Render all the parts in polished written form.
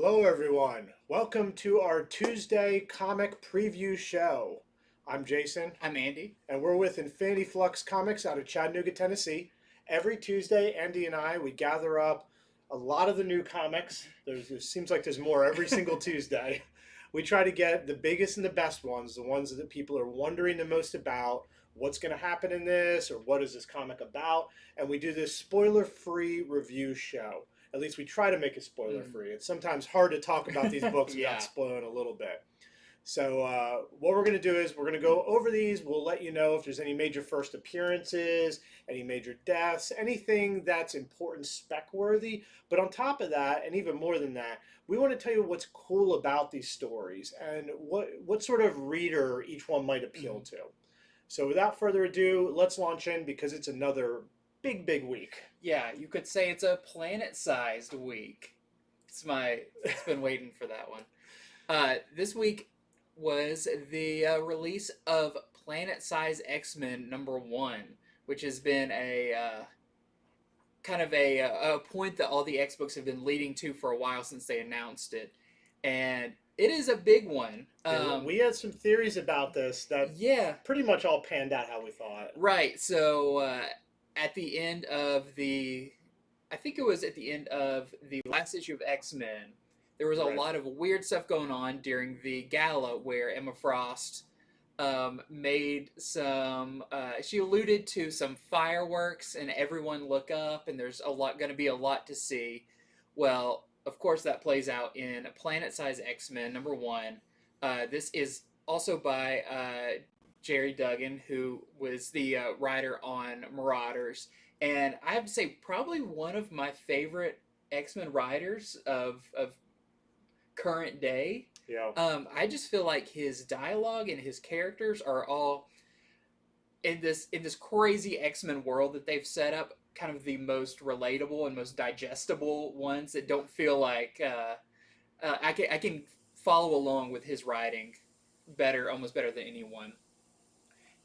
Hello, everyone. Welcome to our Tuesday comic preview show. I'm Jason, I'm Andy. and we're with Infinity Flux Comics out of Chattanooga, Tennessee. Every Tuesday, Andy and I we gather up a lot of the new comics. It seems like there's more every single Tuesday. We try to get the biggest and the best ones, the ones that people are wondering the most about. What's going to happen in this, or what is this comic about? And we do this spoiler-free review show. At least we try to make it spoiler free. It's sometimes hard to talk about these books without Yeah. spoiling a little bit. So, what we're going to do is we're going to go over these. We'll let you know if there's any major first appearances, any major deaths, anything that's important spec worthy. But on top of that, and even more than that, we want to tell you what's cool about these stories and what sort of reader each one might appeal to. So, without further ado, let's launch in because it's another big week. Yeah, you could say it's a planet-sized week. It's been waiting for that one. This week was the release of Planet-Size X-Men #1, which has been a kind of a point that all the X books have been leading to for a while since they announced it, and it is a big one. We had some theories about this that Yeah, pretty much all panned out how we thought. right. So at the end of I think it was at the end of the last issue of X-Men, there was a Right. lot of weird stuff going on during the gala where Emma Frost made some. She alluded to some fireworks, and everyone look up, and there's going to be a lot to see. Well, of course, that plays out in Planet Size X-Men #1. This is also by Jerry Duggan, who was the writer on Marauders, and I have to say, probably one of my favorite X-Men writers of current day. Yeah. I just feel like his dialogue and his characters are all in this crazy X-Men world that they've set up, kind of the most relatable and most digestible ones that don't feel like I can follow along with his writing almost better than anyone.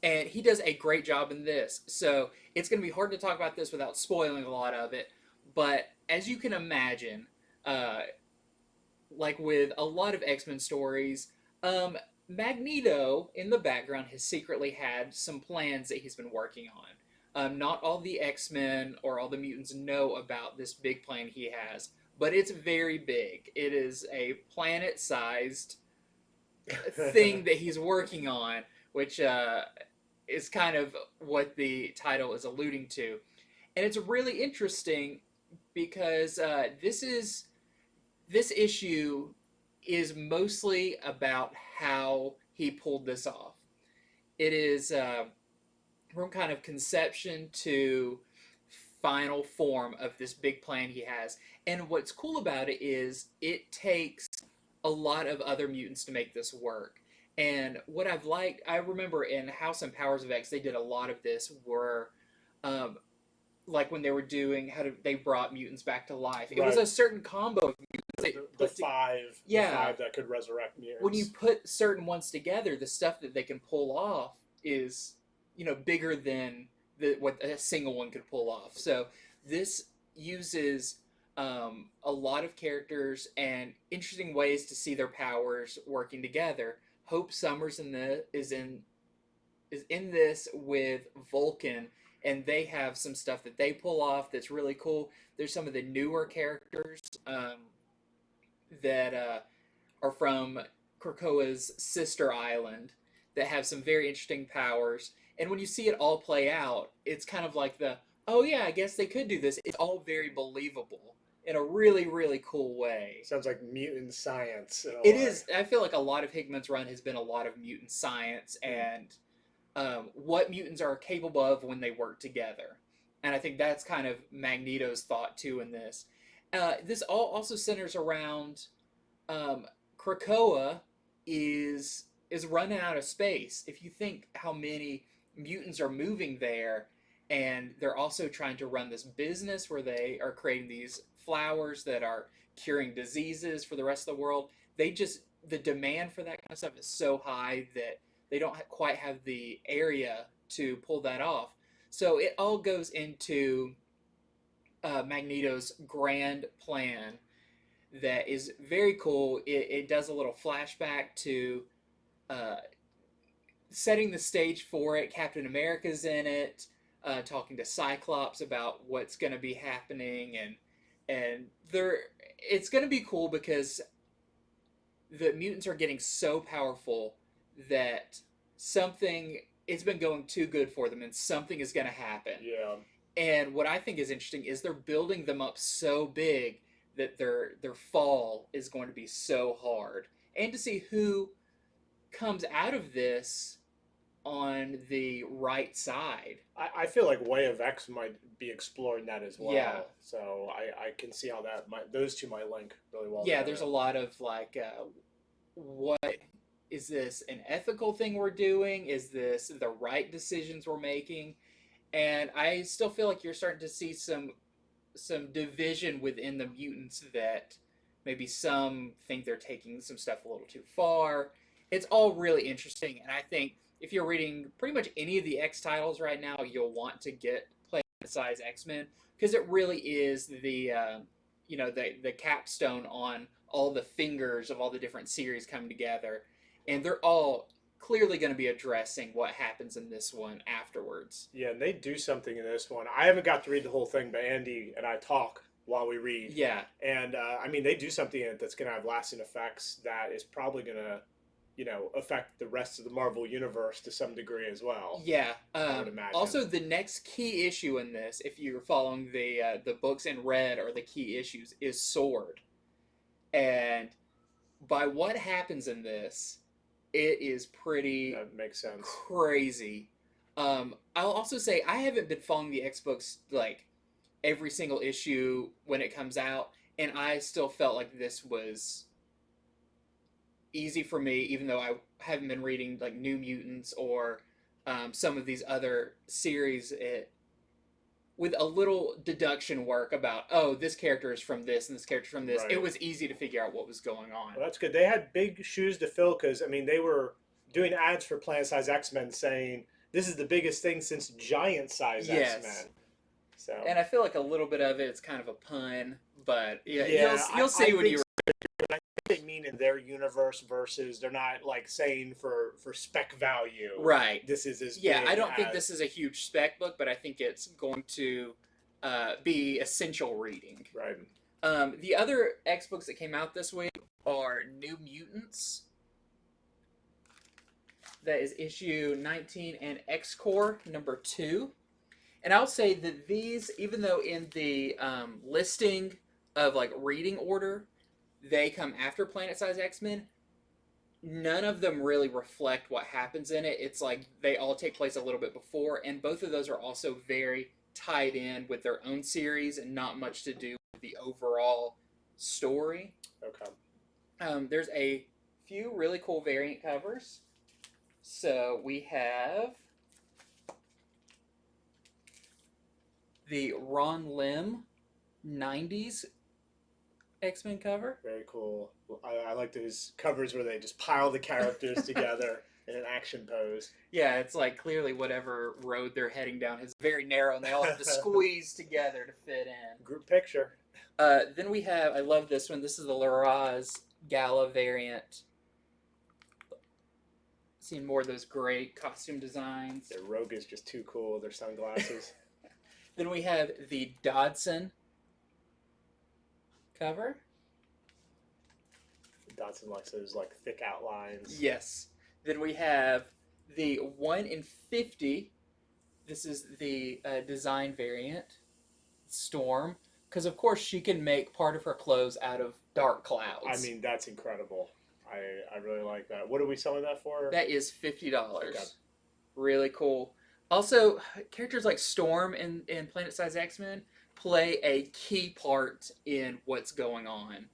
And he does a great job in this. So it's going to be hard to talk about this without spoiling a lot of it. But as you can imagine, uh, like with a lot of X-Men stories, Magneto in the background has secretly had some plans that he's been working on. Not all the X-Men or all the mutants know about this big plan he has, but it's very big. It is a planet-sized thing that he's working on, which is kind of what the title is alluding to. And it's really interesting because this issue is mostly about how he pulled this off. It is from kind of conception to final form of this big plan he has. And what's cool about it is it takes a lot of other mutants to make this work. And what I've liked, I remember in House and Powers of X, they did a lot of this where um, like when they were doing they brought mutants back to life. It was Right. a certain combo of mutants. The five, Yeah. the five that could resurrect mutants. When you put certain ones together, the stuff that they can pull off is bigger than what a single one could pull off. So this uses a lot of characters and interesting ways to see their powers working together. Hope Summers is in this with Vulcan, and they have some stuff that they pull off that's really cool. There's some of the newer characters that are from Krakoa's sister island that have some very interesting powers. And when you see it all play out, it's kind of like oh yeah, I guess they could do this. It's all very believable in a really, really cool way. Sounds like mutant science. It is. I feel like a lot of Hickman's run has been a lot of mutant science and what mutants are capable of when they work together. And I think that's kind of Magneto's thought too in this. This all also centers around Krakoa is running out of space. If you think how many mutants are moving there, and they're also trying to run this business where they are creating these flowers that are curing diseases for the rest of the world. The demand for that kind of stuff is so high that they don't quite have the area to pull that off. So it all goes into Magneto's grand plan that is very cool. It does a little flashback to uh, setting the stage for it. Captain America's in it, talking to Cyclops about what's going to be happening, and they're it's going to be cool because the mutants are getting so powerful that something it's been going too good for them, and something is going to happen. Yeah. And what I think is interesting is they're building them up so big that their fall is going to be so hard, and to see who comes out of this on the right side. I feel like Way of X might be exploring that as well. Yeah. So I can see how those two might link really well. Yeah, together. there's a lot of like, what is this an ethical thing we're doing? Is this the right decisions we're making? And I still feel like you're starting to see some division within the mutants, that maybe some think they're taking some stuff a little too far. It's all really interesting, and I think if you're reading pretty much any of the X titles right now, you'll want to get Planet-Size X-Men, because it really is the the capstone on all the fingers of all the different series coming together, and they're all clearly going to be addressing what happens in this one afterwards. Yeah, and they do something in this one. I haven't got to read the whole thing, but Andy and I talk while we read. Yeah. And I mean, they do something in it that's going to have lasting effects that is probably going to, affect the rest of the Marvel universe to some degree as well. Yeah. I would imagine. Also, the next key issue in this, if you're following the books in red, or the key issues, is Sword. And by what happens in this, it is pretty That makes sense. crazy. I'll also say I haven't been following the X books like every single issue when it comes out, and I still felt like this was easy for me, even though I haven't been reading like New Mutants or some of these other series. With a little deduction work about, oh, this character is from this and this character is from this, Right. It was easy to figure out what was going on. Well, that's good. They had big shoes to fill because, I mean, they were doing ads for Planet Size X-Men saying, this is the biggest thing since Giant Size Yes. X-Men. So. And I feel like a little bit of it's kind of a pun, but yeah, Yeah, you'll see when you. They mean in their universe versus they're not like saying for spec value. Right. This is as Yeah, big I don't think as- this is a huge spec book, but I think it's going to be essential reading. Right. The other X books that came out this week are New Mutants. That is issue 19, and X-Corp number 2. And I'll say that these, even though in the listing of like reading order, they come after Planet Size X-Men, none of them really reflect what happens in it. It's like they all take place a little bit before, and both of those are also very tied in with their own series and not much to do with the overall story. Okay. There's a few really cool variant covers. So we have the Ron Lim 90s X-Men cover. Very cool. I like those covers where they just pile the characters together in an action pose. Yeah, it's like clearly whatever road they're heading down is very narrow, and they all have to squeeze together to fit in. Group picture. Then we have, I love this one. This is the Laraz Gala variant. Seeing more of those great costume designs. Their rogue is just too cool. Their sunglasses. Then we have the Dodson cover. Dodson likes those like thick outlines. Yes. Then we have the 1 in 50. This is the design variant. Storm. Because, of course, she can make part of her clothes out of dark clouds. I mean, that's incredible. I really like that. What are we selling that for? That is $50. Okay. Really cool. Also, characters like Storm in Planet Size X-Men play a key part in what's going on.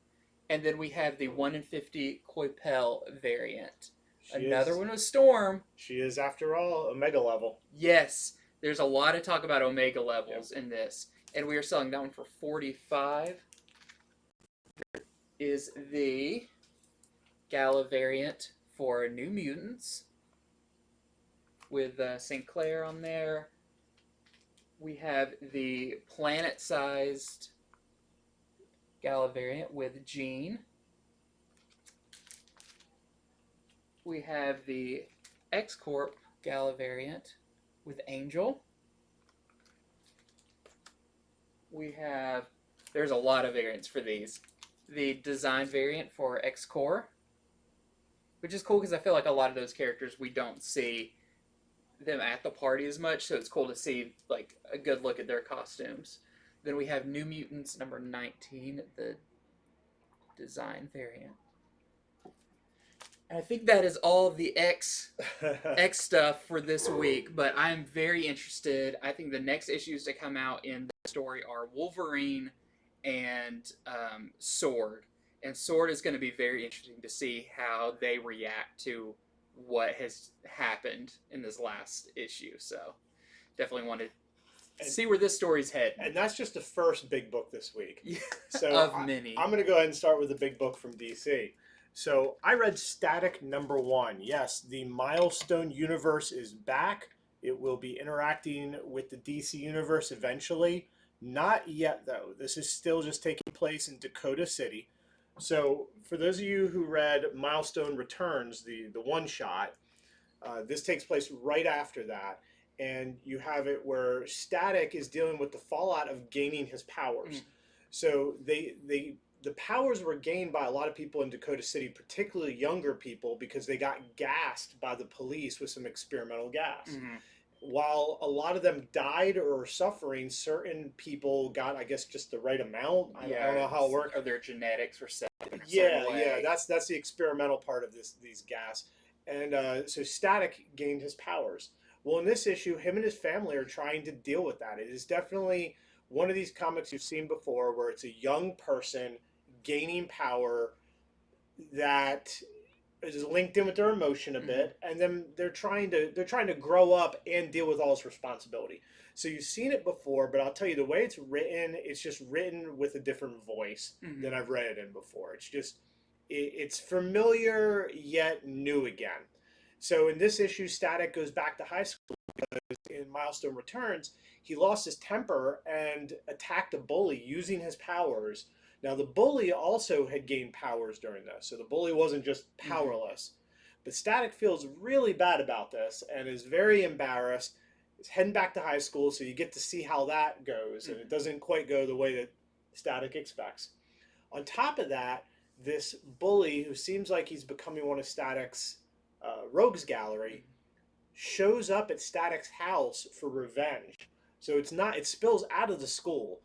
And then we have the 1 in 50 Coipel variant. Another one with Storm. She is, after all, Omega level. Yes, there's a lot of talk about Omega levels in this. And we are selling that one for $45. There is the Gala variant for New Mutants with St. Clair on there. We have the planet-sized Gala variant with Jean. We have the X-Corp Gala variant with Angel. We have, there's a lot of variants for these. The design variant for X-Corp, which is cool because I feel like a lot of those characters we don't see them at the party as much, so it's cool to see like a good look at their costumes. Then we have New Mutants number 19, the design variant. And I think that is all of the X stuff for this week, but I'm very interested. I think the next issues to come out in the story are Wolverine and Sword. And Sword is going to be very interesting to see how they react to what has happened in this last issue. So definitely want to see where this story's heading. And that's just the first big book this week. So of many. I'm going to go ahead and start with the big book from DC. So I read Static #1. Yes, the Milestone universe is back. It will be interacting with the DC universe eventually. Not yet, though. This is still just taking place in Dakota City. So for those of you who read Milestone Returns, the one-shot, this takes place right after that. And you have it where Static is dealing with the fallout of gaining his powers. So the powers were gained by a lot of people in Dakota City, particularly younger people, because they got gassed by the police with some experimental gas. While a lot of them died or were suffering, certain people got, I guess, just the right amount. I don't know how it worked. Or their genetics were set in a Yeah, certain way. that's the experimental part of these gas. And so Static gained his powers. Well, in this issue, him and his family are trying to deal with that. It is definitely one of these comics you've seen before where it's a young person gaining power that is linked in with their emotion a bit, and then they're trying to grow up and deal with all this responsibility. So you've seen it before, but I'll tell you, the way it's written, it's just written with a different voice than I've read it in before. It's just it's familiar yet new again. So in this issue, Static goes back to high school because in Milestone Returns, he lost his temper and attacked a bully using his powers. Now, the bully also had gained powers during this, so the bully wasn't just powerless. But Static feels really bad about this and is very embarrassed. He's heading back to high school, so you get to see how that goes, and it doesn't quite go the way that Static expects. On top of that, this bully, who seems like he's becoming one of Static's rogues gallery, shows up at Static's house for revenge. So it spills out of the school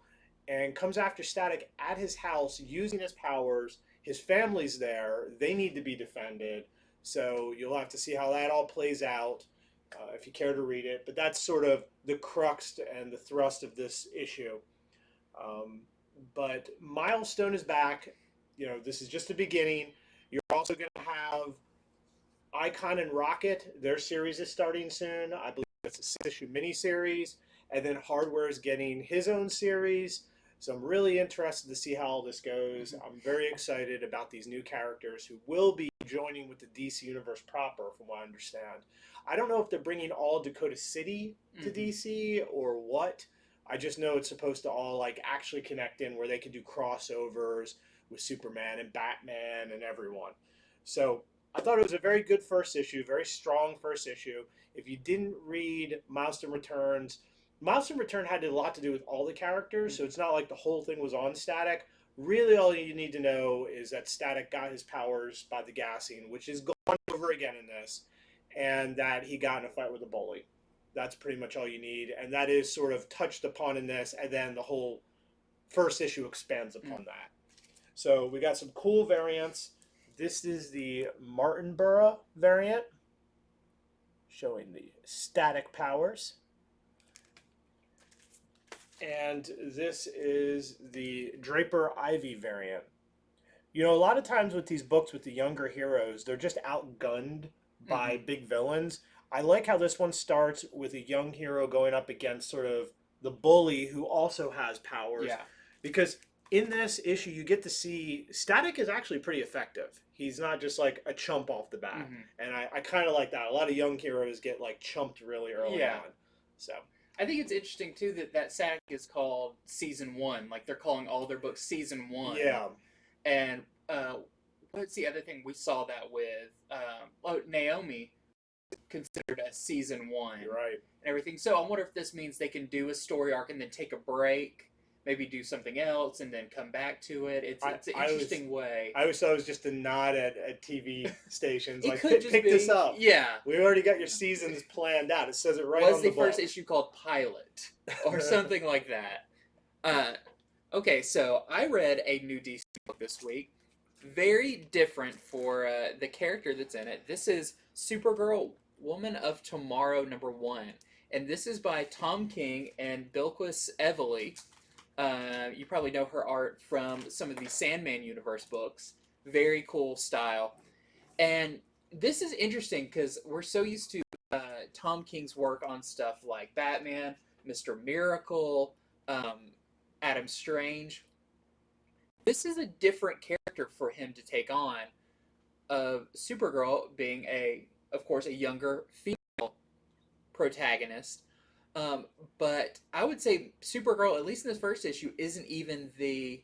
and comes after Static at his house using his powers. His family's there. They need to be defended. So you'll have to see how that all plays out if you care to read it. But that's sort of the crux and the thrust of this issue. But Milestone is back. This is just the beginning. You're also going to have Icon and Rocket. Their series is starting soon. I believe it's a 6-issue miniseries. And then Hardware is getting his own series. So I'm really interested to see how all this goes. I'm very excited about these new characters who will be joining with the DC universe proper, from what I understand. I don't know if they're bringing all Dakota City to DC or what. I just know it's supposed to all actually connect in where they can do crossovers with Superman and Batman and everyone. So I thought it was a very good first issue, very strong first issue. If you didn't read Milestone Returns had a lot to do with all the characters, so it's not like the whole thing was on Static. Really, all you need to know is that Static got his powers by the gassing, which is gone over again in this, and that he got in a fight with a bully. That's pretty much all you need, and that is sort of touched upon in this, and then the whole first issue expands upon that. So we got some cool variants. This is the Martinborough variant, showing the Static powers. And this is the Draper Ivy variant. A lot of times with these books with the younger heroes, they're just outgunned by big villains. I like how this one starts with a young hero going up against sort of the bully who also has powers. Yeah. Because in this issue, you get to see Static is actually pretty effective. He's not just like a chump off the bat. And I kind of like that. A lot of young heroes get chumped really early on. So I think it's interesting too that SAG is called Season 1. Like they're calling all their books Season 1. Yeah. And what's the other thing we saw that with? Naomi considered a Season 1. You're right. And everything. So I wonder if this means they can do a story arc and then take a break, maybe do something else, and then come back to it. It's an interesting way. I always thought it was just a nod at TV stations. It like, could just pick be, this up. Yeah. We already got your seasons planned out. It says it right Was on the the first book. issue called Pilot or something like that? Okay, so I read a new DC book this week. Very different for the character that's in it. This is Supergirl, Woman of Tomorrow #1. And this is by Tom King and Bilquis Evely. You probably know her art from some of the Sandman universe books. Very cool style. And this is interesting because we're so used to Tom King's work on stuff like Batman, Mr. Miracle, Adam Strange. This is a different character for him to take on. Supergirl being of course, a younger female protagonist. But I would say Supergirl, at least in this first issue, isn't even the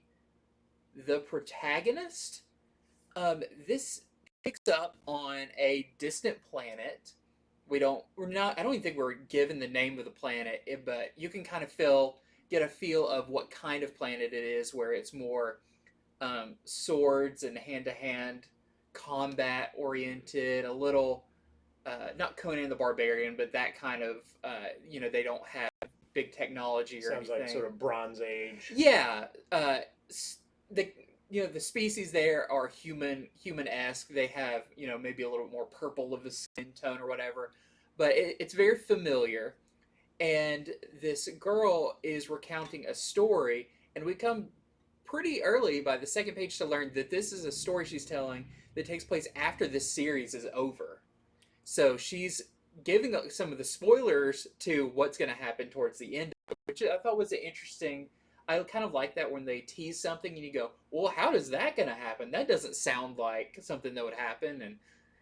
protagonist. This picks up on a distant planet. I don't even think we're given the name of the planet, but you can kind of get a feel of what kind of planet it is, where it's more swords and hand-to-hand combat oriented, a little not Conan the Barbarian, but that kind of they don't have big technology or Sounds anything. like sort of Bronze Age. Yeah, the species there are human-esque. They have maybe a little more purple of the skin tone or whatever, but it's very familiar. And this girl is recounting a story, and we come pretty early by the second page to learn that this is a story she's telling that takes place after this series is over. So she's giving some of the spoilers to what's going to happen towards the end, which I thought was interesting. I kind of like that when they tease something and you go, well, how is that going to happen? That doesn't sound like something that would happen. And,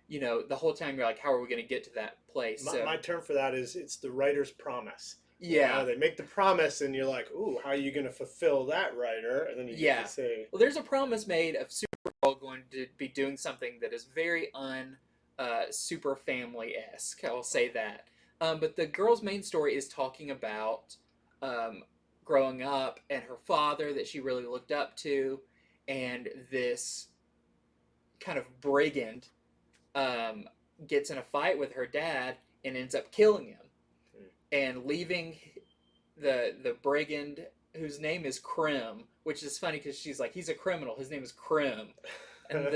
the whole time you're like, how are we going to get to that place? My term for that is it's the writer's promise. Yeah. They make the promise and you're like, ooh, how are you going to fulfill that, writer? And then you get to say... Well, there's a promise made of Supergirl going to be doing something that is very super family-esque. I'll say that. But the girl's main story is talking about growing up and her father that she really looked up to, and this kind of brigand gets in a fight with her dad and ends up killing him, and leaving the brigand, whose name is Krim, which is funny because she's like, he's a criminal, his name is Krim. And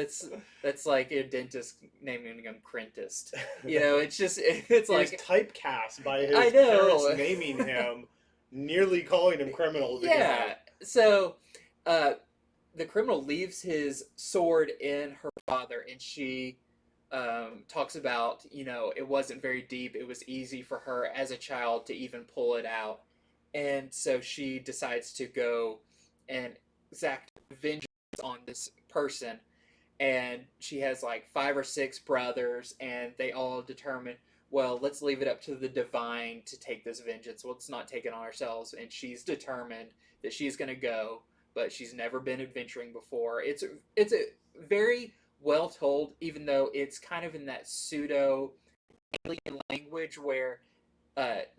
that's like a dentist naming him Crentist. It's like... He's typecast by his I know. parents naming him, nearly calling him criminal. Yeah. So the criminal leaves his sword in her father, and she talks about, it wasn't very deep. It was easy for her as a child to even pull it out. And so she decides to go and exact vengeance on this person. And she has like 5 or 6 brothers, and they all determine, well, let's leave it up to the divine to take this vengeance. Let's not take it on ourselves. And she's determined that she's going to go, but she's never been adventuring before. It's a very well told, even though it's kind of in that pseudo alien language where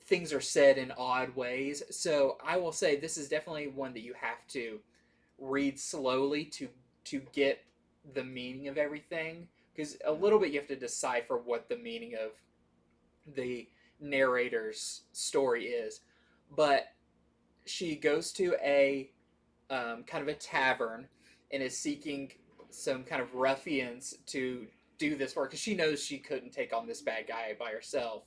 things are said in odd ways. So I will say this is definitely one that you have to read slowly to get the meaning of everything, because a little bit you have to decipher what the meaning of the narrator's story is. But she goes to a kind of a tavern and is seeking some kind of ruffians to do this work, because she knows she couldn't take on this bad guy by herself.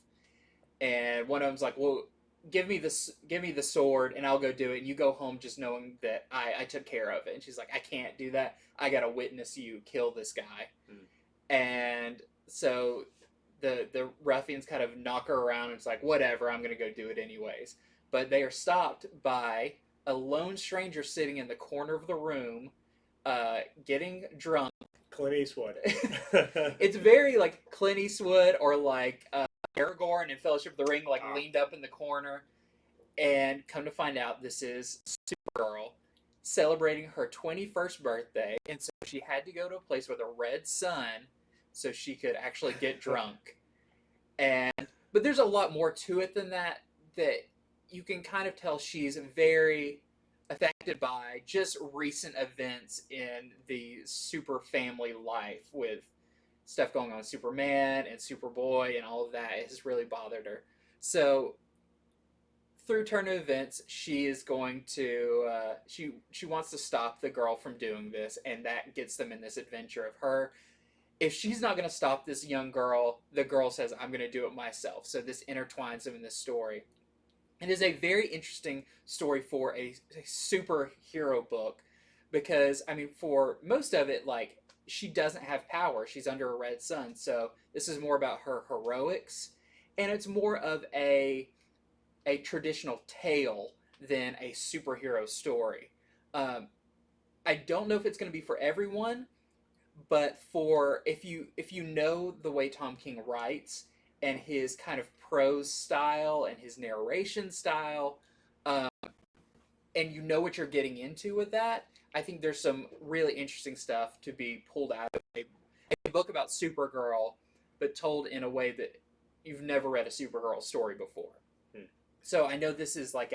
And one of them's like, well, give me the sword and I'll go do it, and you go home just knowing that I took care of it. And she's like, I can't do that. I gotta witness you kill this guy. And so the ruffians kind of knock her around, and it's like, whatever, I'm gonna go do it anyways. But they are stopped by a lone stranger sitting in the corner of the room, getting drunk. Clint Eastwood. It's very like Clint Eastwood, or like Aragorn in Fellowship of the Ring, like leaned up in the corner. And come to find out, this is Supergirl celebrating her 21st birthday, and so she had to go to a place with a red sun so she could actually get drunk. And but there's a lot more to it than that. That you can kind of tell she's very affected by just recent events in the super family life with stuff going on with Superman and Superboy and all of that. It has really bothered her. So through turn of events, she is going to she wants to stop the girl from doing this, and that gets them in this adventure of her. If she's not going to stop this young girl, the girl says, "I'm going to do it myself." So this intertwines them in this story. It is a very interesting story for a superhero book because, I mean, for most of it, like, she doesn't have power. She's under a red sun. So this is more about her heroics, and it's more of a traditional tale than a superhero story. I don't know if it's going to be for everyone, but for if you know the way Tom King writes and his kind of prose style and his narration style, and you know what you're getting into with that, I think there's some really interesting stuff to be pulled out of a book about Supergirl, but told in a way that you've never read a Supergirl story before. So I know this is like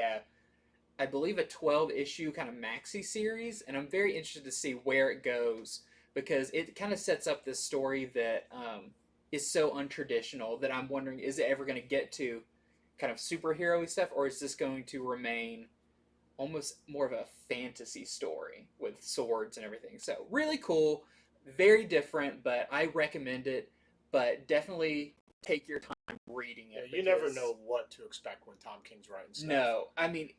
I believe a 12-issue kind of maxi series, and I'm very interested to see where it goes because it kind of sets up this story that is so untraditional that I'm wondering, is it ever going to get to kind of superhero-y stuff, or is this going to remain almost more of a fantasy story with swords and everything? So really cool, very different, but I recommend it, but definitely take your time reading it. Yeah, you never know what to expect when Tom King's writing stuff. No, I mean,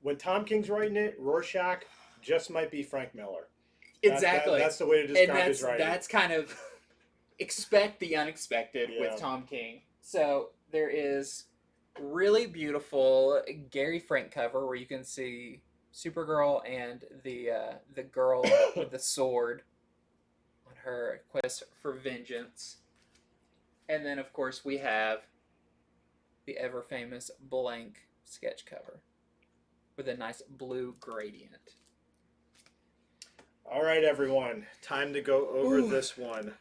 when Tom King's writing it, Rorschach just might be Frank Miller. Exactly. That's the way to describe his writing. That's kind of expect the unexpected with Tom King. So there is really beautiful Gary Frank cover where you can see Supergirl and the girl with the sword on her quest for vengeance. And then, of course, we have the ever-famous blank sketch cover with a nice blue gradient. All right, everyone. Time to go over this one.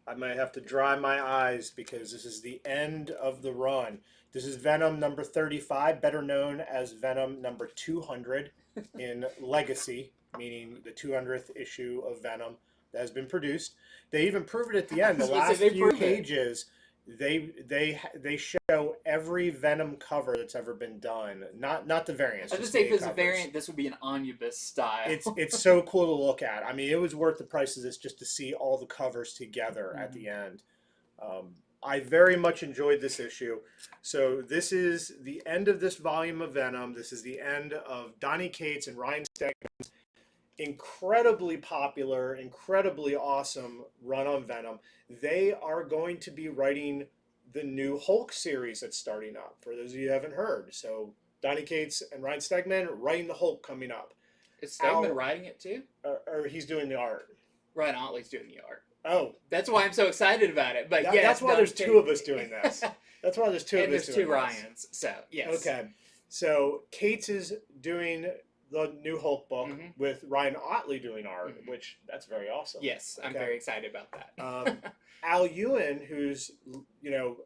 I might have to dry my eyes because this is the end of the run. This is Venom number 35, better known as Venom number 200 in Legacy, meaning the 200th issue of Venom that has been produced. They even prove it at the end. The last few pages, they show every Venom cover that's ever been done. Not the variants. I was going to say, if it's a variant, this would be an omnibus style. It's so cool to look at. I mean, it was worth the price of this just to see all the covers together at the end. I very much enjoyed this issue. So this is the end of this volume of Venom. This is the end of Donny Cates and Ryan Stegman's incredibly popular, incredibly awesome run on Venom. They are going to be writing the new Hulk series that's starting up, for those of you who haven't heard. So Donny Cates and Ryan Stegman writing the Hulk coming up. Is Stegman writing it too? Or he's doing the art. Ryan Otley's doing the art. Oh. That's why I'm so excited about it. But yeah, that's why there's two of us doing this. That's why there's two of us doing this. And there's two Ryans, so yes. Okay. So Cates is doing the new Hulk book with Ryan Otley doing art, which that's very awesome. Yes, I'm very excited about that. Al Ewan, who's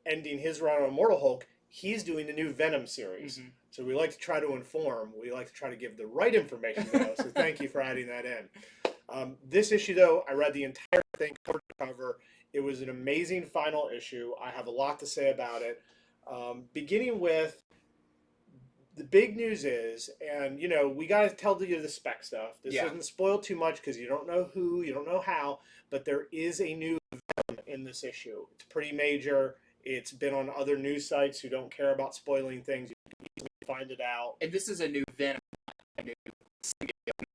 ending his run on Immortal Hulk, he's doing the new Venom series. So we like to try to inform. We like to try to give the right information though. So thank you for adding that in. This issue though, I read the entire thing cover to cover. It was an amazing final issue. I have a lot to say about it. Beginning with the big news is, and we got to tell you the spec stuff. This doesn't spoil too much because you don't know who, you don't know how, but there is a new Venom in this issue. It's pretty major. It's been on other news sites who don't care about spoiling things. You can easily find it out. And this is a new Venom, a new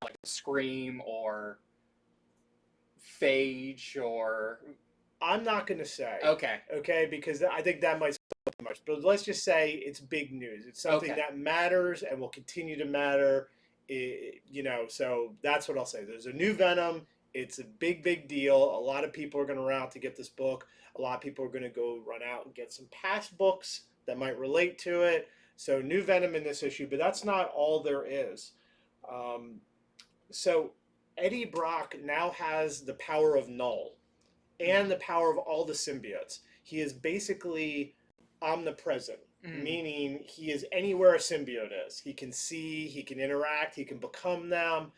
like Scream or Phage or... I'm not going to say. Okay, because I think that might spoil too much. But let's just say it's big news. It's something that matters and will continue to matter. So that's what I'll say. There's a new Venom. It's a big, big deal. A lot of people are going to run out to get this book. A lot of people are going to go run out and get some past books that might relate to it. So new Venom in this issue, but that's not all there is. So Eddie Brock now has the power of Null and the power of all the symbiotes. He is basically omnipresent, meaning he is anywhere a symbiote is. He can see, he can interact, he can become them.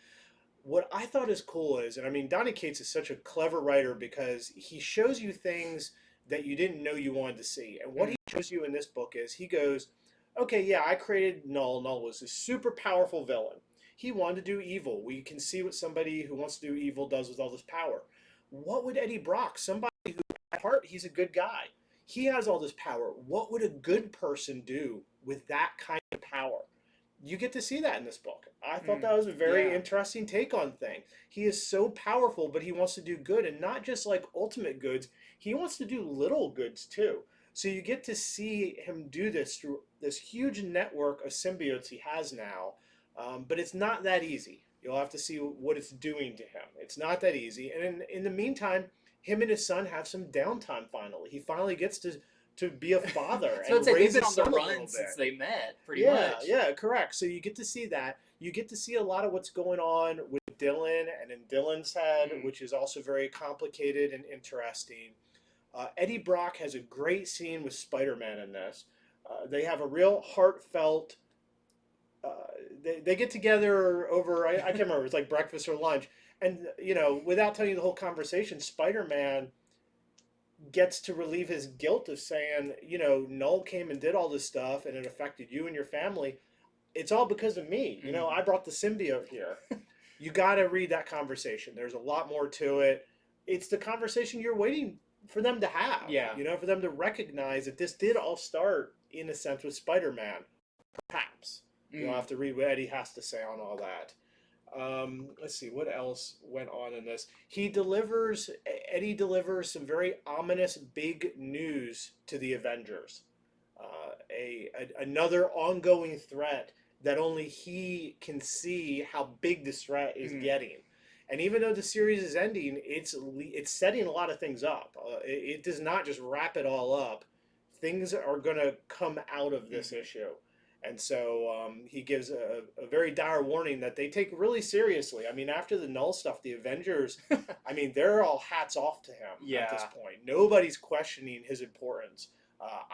What I thought is cool is, and I mean, Donny Cates is such a clever writer because he shows you things that you didn't know you wanted to see. And what he shows you in this book is he goes, okay, yeah, I created Null. Null was a super powerful villain. He wanted to do evil. We can see what somebody who wants to do evil does with all this power. What would Eddie Brock, somebody who at heart he's a good guy, he has all this power. What would a good person do with that kind of power? You get to see that in this book. I thought that was a very interesting take on things. He is so powerful, but he wants to do good, and not just like ultimate goods. He wants to do little goods too. So you get to see him do this through this huge network of symbiotes he has now. But it's not that easy. You'll have to see what it's doing to him. It's not that easy. And in the meantime, him and his son have some downtime finally. He finally gets to be a father So and they've raise been his on the son a run little since bit. they met, pretty much. Yeah, correct. So you get to see that. You get to see a lot of what's going on with Dylan and in Dylan's head, which is also very complicated and interesting. Eddie Brock has a great scene with Spider-Man in this. They have a real heartfelt. They get together over I can't remember, it's like breakfast or lunch, and without telling you the whole conversation, Spider-Man gets to relieve his guilt of saying, Null came and did all this stuff and it affected you and your family. It's all because of me. I brought the symbiote here. You got to read that conversation. There's a lot more to it. It's the conversation you're waiting for them to have. Yeah. For them to recognize that this did all start in a sense with Spider-Man. Perhaps. You'll have to read what Eddie has to say on all that. Let's see, what else went on in this? Eddie delivers some very ominous big news to the Avengers. Another ongoing threat that only he can see how big this threat is getting. And even though the series is ending, it's setting a lot of things up. It does not just wrap it all up. Things are going to come out of this issue. And so he gives a very dire warning that they take really seriously. I mean, after the Null stuff, the Avengers, I mean, they're all hats off to him at this point. Nobody's questioning his importance.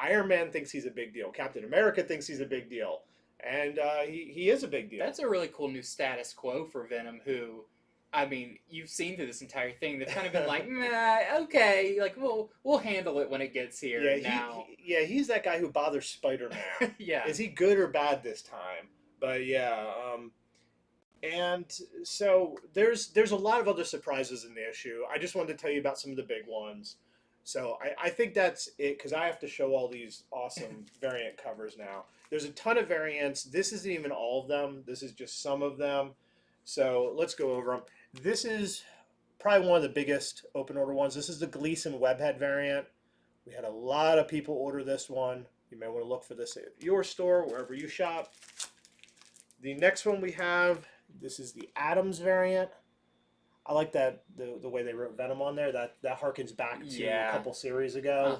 Iron Man thinks he's a big deal. Captain America thinks he's a big deal. And he is a big deal. That's a really cool new status quo for Venom, who, I mean, you've seen through this entire thing. They've kind of been like, okay, like we'll handle it when it gets here. He's that guy who bothers Spider-Man. Yeah. Is he good or bad this time? But and so there's a lot of other surprises in the issue. I just wanted to tell you about some of the big ones. So I think that's it, because I have to show all these awesome variant covers now. There's a ton of variants. This isn't even all of them. This is just some of them. So let's go over them. This is probably one of the biggest open order ones. This is the Gleason Webhead variant. We had a lot of people order this one. You may want to look for this at your store, wherever you shop. The next one we have, this is the Adams variant. I like that the way they wrote Venom on there. That harkens back to a couple series ago.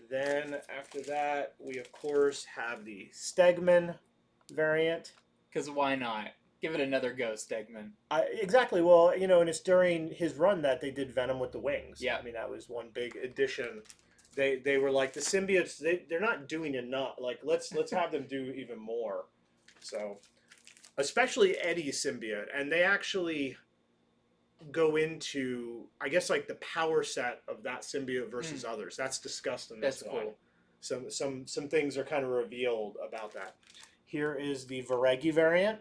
Then after that, we of course have the Stegman variant. Because why not? Give it another go, Stegman. Exactly. Well, and it's during his run that they did Venom with the wings. Yeah. I mean, that was one big addition. They were like, the symbiotes, they're not doing enough. Like, let's have them do even more. So, especially Eddie's symbiote. And they actually go into, I guess, like the power set of that symbiote versus others. That's discussed in this one. Cool. Some things are kind of revealed about that. Here is the Varegi variant.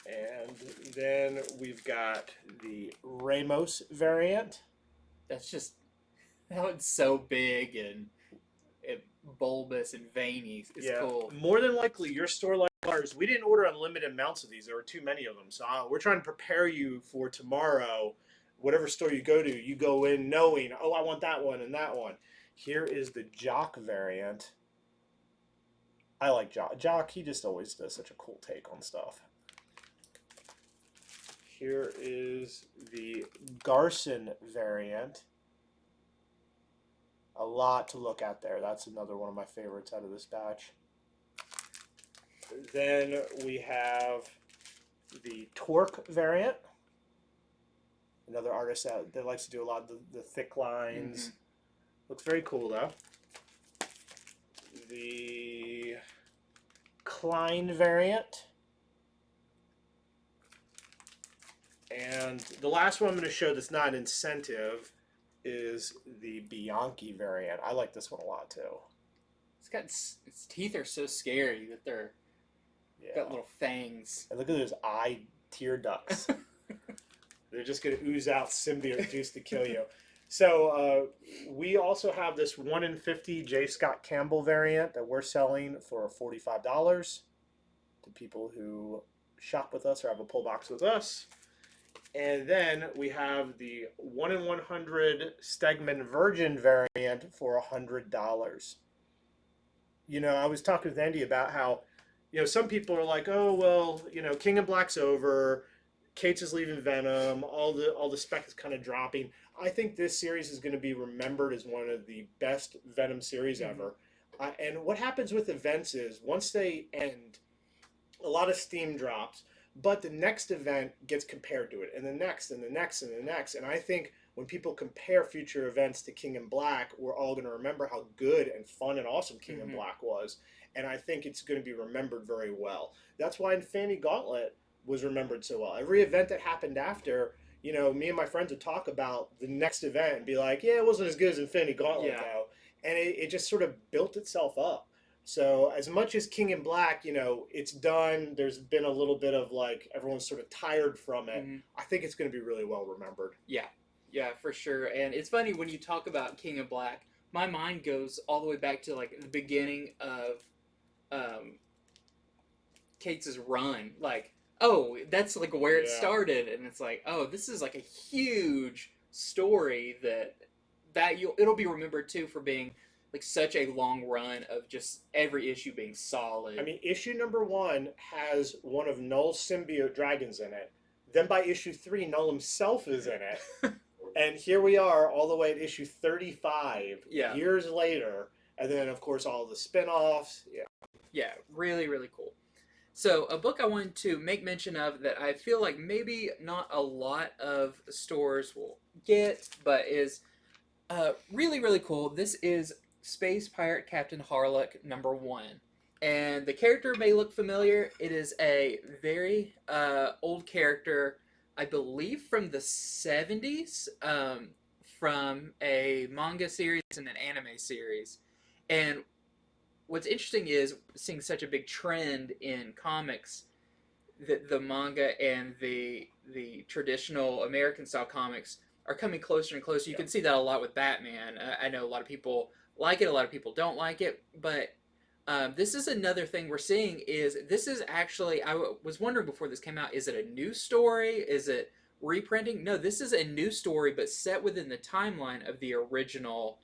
And then we've got the Ramos variant. That one's so big and bulbous and veiny. It's cool. More than likely, your store like ours, we didn't order unlimited amounts of these. There were too many of them. So we're trying to prepare you for tomorrow. Whatever store you go to, you go in knowing, oh, I want that one and that one. Here is the Jock variant. I like Jock. Jock, he just always does such a cool take on stuff. Here is the Garson variant. A lot to look at there. That's another one of my favorites out of this batch. Then we have the Torque variant. Another artist that likes to do a lot of the thick lines. Looks very cool though. The Klein variant. And the last one I'm going to show that's not an incentive is the Bianchi variant. I like this one a lot too. Its teeth are so scary that they're got little fangs. And look at those eye tear ducts. They're just going to ooze out symbiote juice to kill you. So we also have this 1 in 50 J. Scott Campbell variant that we're selling for $45 to people who shop with us or have a pull box with us. And then we have the 1 in 100 Stegman Virgin variant for $100. You know, I was talking with Andy about how, you know, some people are like, oh, well, you know, King of Black's over. Cates is leaving Venom. All the spec is kind of dropping. I think this series is going to be remembered as one of the best Venom series ever. And what happens with events is once they end, a lot of steam drops, but the next event gets compared to it, and the next, and the next, and the next. And I think when people compare future events to King in Black, we're all going to remember how good and fun and awesome King in Black was. And I think it's going to be remembered very well. That's why Infinity Gauntlet was remembered so well. Every event that happened after, you know, me and my friends would talk about the next event and be like, yeah, it wasn't as good as Infinity Gauntlet, though. And it just sort of built itself up. So as much as King in Black, you know, it's done, there's been a little bit of like, everyone's sort of tired from it. I think it's going to be really well remembered. Yeah, for sure. And it's funny when you talk about King in Black, my mind goes all the way back to like the beginning of Cates' run. Like, oh, that's like where it started, and it's like, oh, this is like a huge story it'll be remembered too for being like such a long run of just every issue being solid. I mean, issue number 1 has one of Null's symbiote dragons in it. Then by issue 3, Null himself is in it. And here we are all the way at issue 35 years later. And then, of course, all the spin-offs. Yeah, really, really cool. So a book I wanted to make mention of that I feel like maybe not a lot of stores will get, but is really, really cool. This is Space Pirate Captain Harlock #1. And the character may look familiar. It is a very old character, I believe from the 70s, from a manga series and an anime series. And what's interesting is seeing such a big trend in comics that the manga and the traditional American style comics are coming closer and closer. You can see that a lot with Batman. I know a lot of people like it, a lot of people don't like it, but this is another thing we're seeing is this is actually, I was wondering before this came out, is it a new story? Is it reprinting? No, this is a new story, but set within the timeline of the original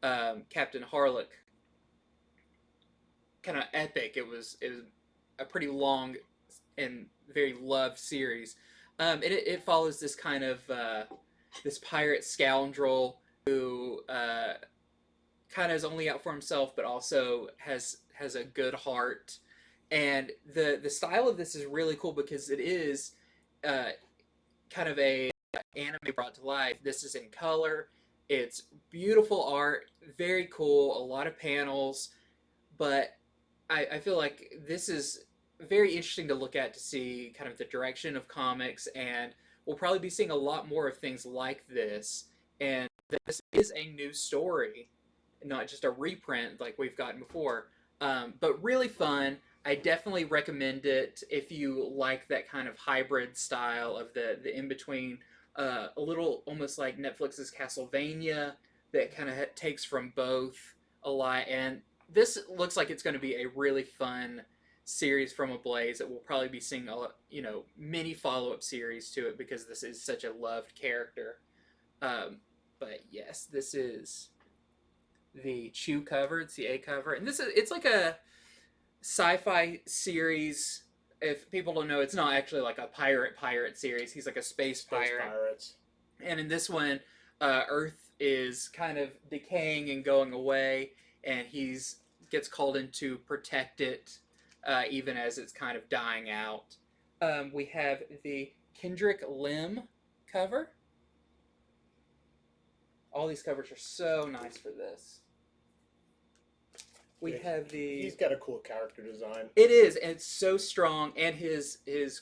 Captain Harlock kind of epic. It was a pretty long and very loved series. It follows this kind of this pirate scoundrel who kind of is only out for himself, but also has a good heart. And the style of this is really cool because it is kind of a anime brought to life. This is in color. It's beautiful art, very cool, a lot of panels, but I feel like this is very interesting to look at to see kind of the direction of comics, and we'll probably be seeing a lot more of things like this. And this is a new story, not just a reprint like we've gotten before, but really fun. I definitely recommend it if you like that kind of hybrid style of the in-between, a little almost like Netflix's Castlevania that kind of takes from both a lot. And this looks like it's going to be a really fun series from Ablaze that we'll probably be seeing many follow-up series to it because this is such a loved character. But yes, this is the Chew cover. It's the A cover, and it's like a sci-fi series. If people don't know, it's not actually like a pirate series. He's like a space pirate. Pirates. And in this one, Earth is kind of decaying and going away, and gets called in to protect it, even as it's kind of dying out. We have the Kendrick Lim cover. All these covers are so nice for this. We have the... He's got a cool character design. It is, and it's so strong, and his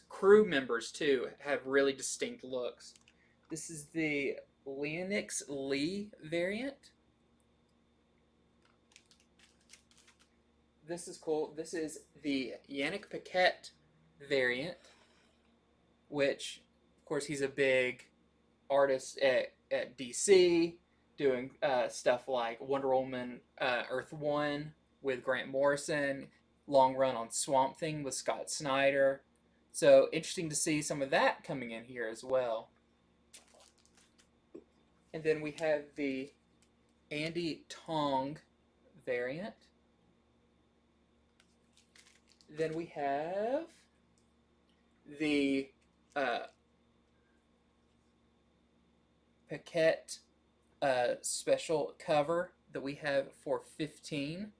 crew members, too, have really distinct looks. This is the Leonix Lee variant. This is cool. This is the Yannick Paquette variant, which, of course, he's a big artist at DC, doing stuff like Wonder Woman Earth 1 with Grant Morrison, long run on Swamp Thing with Scott Snyder. So interesting to see some of that coming in here as well. And then we have the Andy Tong variant. Then we have the Paquette special cover that we have for 15.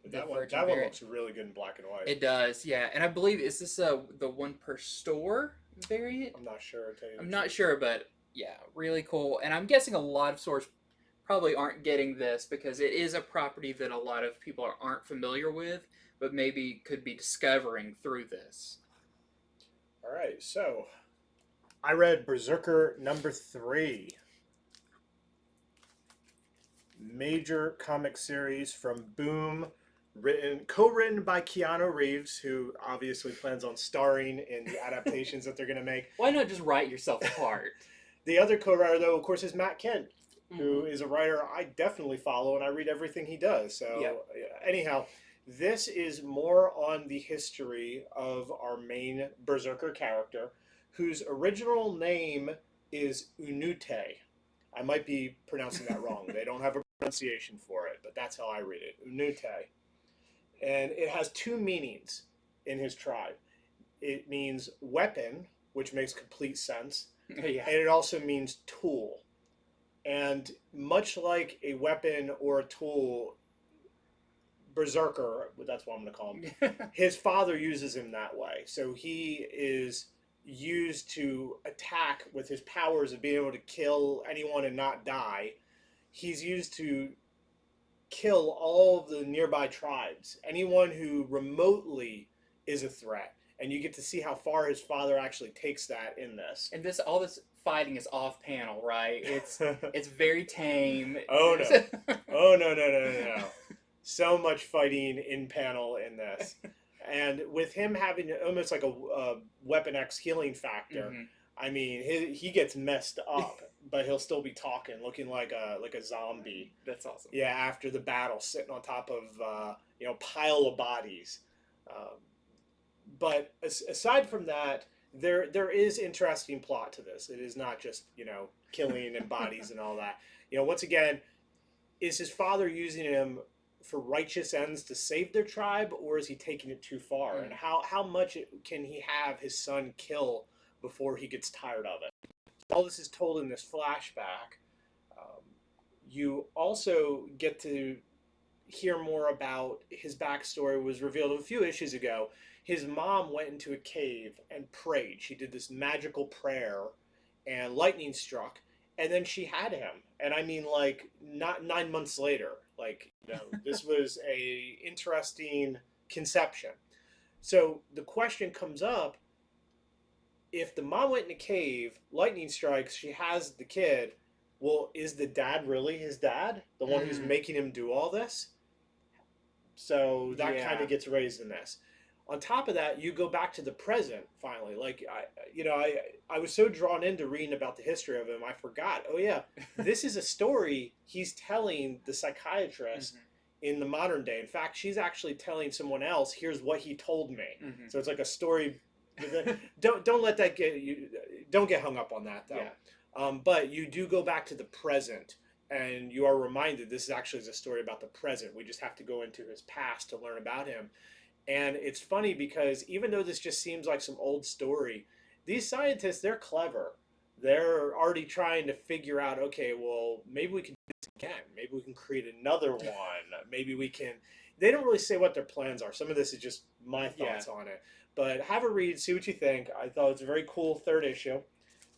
That one looks really good in black and white. It does, yeah. And I believe, is this the one per store variant? I'm not sure. I'm not sure, but yeah, really cool. And I'm guessing a lot of stores probably aren't getting this because it is a property that a lot of people aren't familiar with, but maybe could be discovering through this. All right, so I read Berserker #3. Major comic series from Boom, co-written by Keanu Reeves, who obviously plans on starring in the adaptations that they're going to make. Why not just write yourself apart? The other co-writer, though, of course, is Matt Kent, who is a writer I definitely follow, and I read everything he does. So, anyhow, this is more on the history of our main Berserker character, whose original name is Unute. I might be pronouncing that wrong. They don't have a pronunciation for it, but that's how I read it, Unute. And it has two meanings in his tribe. It means weapon, which makes complete sense, and it also means tool. And much like a weapon or a tool, Berserker, that's what I'm going to call him, his father uses him that way. So he is used to attack with his powers of being able to kill anyone and not die. He's used to kill all of the nearby tribes, anyone who remotely is a threat. And you get to see how far his father actually takes that in this. And all this fighting is off panel, right? It's very tame. Oh no. Oh no. So much fighting in panel in this. And with him having almost like a Weapon X healing factor, I mean, he gets messed up, but he'll still be talking, looking like a zombie. That's awesome. Yeah, after the battle, sitting on top of pile of bodies. But aside from that, there is interesting plot to this. It is not just killing and bodies and all that. Once again, is his father using him for righteous ends to save their tribe, or is he taking it too far? And how much can he have his son kill before he gets tired of it? All this is told in this flashback. You also get to hear more about his backstory. It was revealed a few issues ago. His mom went into a cave and prayed. She did this magical prayer, and lightning struck, and then she had him. And I mean, like, not 9 months later. Like, this was a interesting conception. So the question comes up, if the mom went in a cave, lightning strikes, she has the kid, well, is the dad really his dad? The one who's making him do all this? So that kind of gets raised in this. On top of that, you go back to the present, finally. Like, I was so drawn into reading about the history of him, I forgot, oh yeah, this is a story he's telling the psychiatrist in the modern day. In fact, she's actually telling someone else, here's what he told me. So it's like a story. Don't let that get you, don't get hung up on that, though. Yeah. But you do go back to the present, and you are reminded this actually is a story about the present. We just have to go into his past to learn about him. And it's funny because even though this just seems like some old story, these scientists, they're clever. they're already trying to figure out, okay, well, maybe we can do this again. Maybe we can create another one. Maybe we can. They don't really say what their plans are. Some of this is just my thoughts on it. But have a read, see what you think. I thought it was a very cool third issue.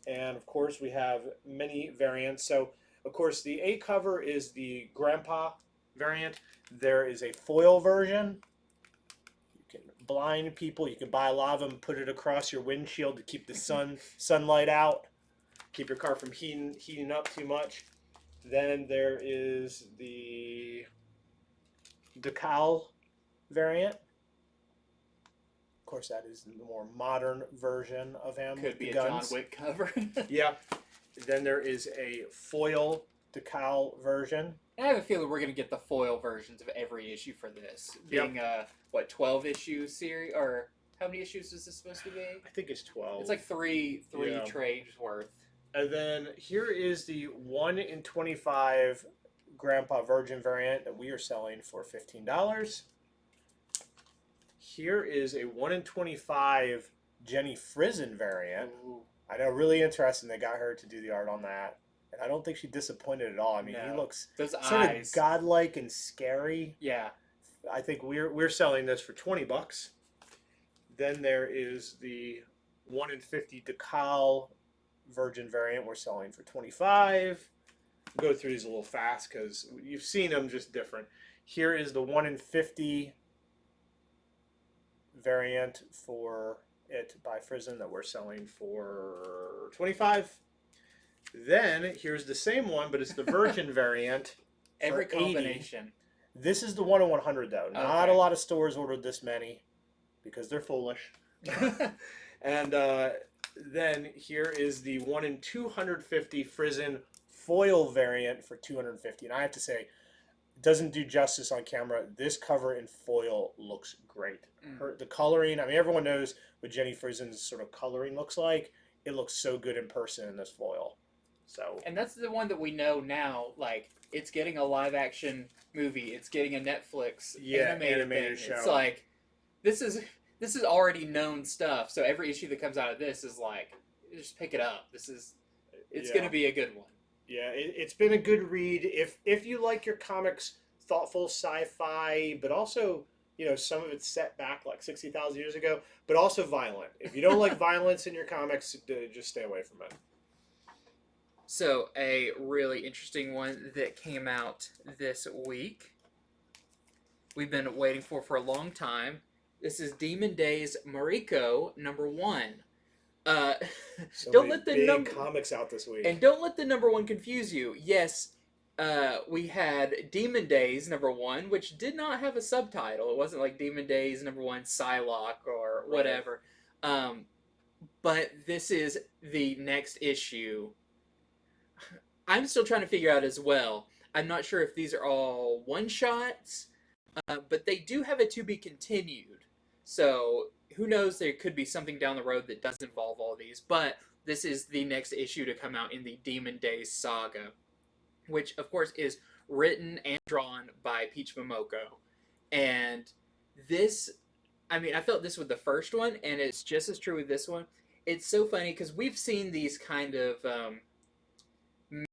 And of course, we have many variants. So, of course, the A cover is the Grandpa variant. There is a foil version. You can blind people. You can buy a lot of them, put it across your windshield to keep the sunlight out. Keep your car from heating up too much. Then there is the decal variant. Of course, that is the more modern version of him. Could with be the a guns. John Wick cover. Yeah. Then there is a foil decal version. I have a feeling we're going to get the foil versions of every issue for this. Being a, 12 issue series? Or how many issues is this supposed to be? I think it's 12. It's like three trades worth. And then here is the 1 in 25 Grandpa Virgin variant that we are selling for $15. Here is a 1 in 25 Jenny Frizen variant. Ooh. I know, really interesting. They got her to do the art on that. And I don't think she disappointed at all. I mean, No. he looks Those sort eyes. of godlike and scary. Yeah. I think we're selling this for $20. Then there is the 1 in 50 decal Virgin variant. We're selling for $25. Go through these a little fast because you've seen them, just different. Here is the 1 in 50 variant for it by Frizen that we're selling for $25. Then here's the same one, but it's the Virgin variant. Every for $80. combination. This is the 1 in 100 though. Not a lot of stores ordered this many because they're foolish. And then here is the 1 in 250 Frizen foil variant for $250. And I have to say, it doesn't do justice on camera. This cover in foil looks great. The coloring, I mean, everyone knows what Jenny Frizen's sort of coloring looks like. It looks so good in person in this foil. So, and that's the one that we know now, like, it's getting a live action movie. It's getting a Netflix animated show. It's like, this is already known stuff. So every issue that comes out of this is like, just pick it up. It's going to be a good one. Yeah, it's been a good read. If you like your comics thoughtful sci-fi, but also, you know, some of it's set back like 60,000 years ago, but also violent. If you don't like violence in your comics, just stay away from it. So a really interesting one that came out this week, we've been waiting for a long time. This is Demon Days Mariko #1. Don't let the big comics out this week. And don't let the #1 confuse you. Yes, we had Demon Days #1, which did not have a subtitle. It wasn't like Demon Days #1 Psylocke or whatever. Right. But this is the next issue. I'm still trying to figure out as well. I'm not sure if these are all one-shots, but they do have it to be continued. So who knows, there could be something down the road that does involve all these. But this is the next issue to come out in the Demon Days saga, which, of course, is written and drawn by Peach Momoko. And this, I mean, I felt this with the first one, and it's just as true with this one. It's so funny because we've seen these kind of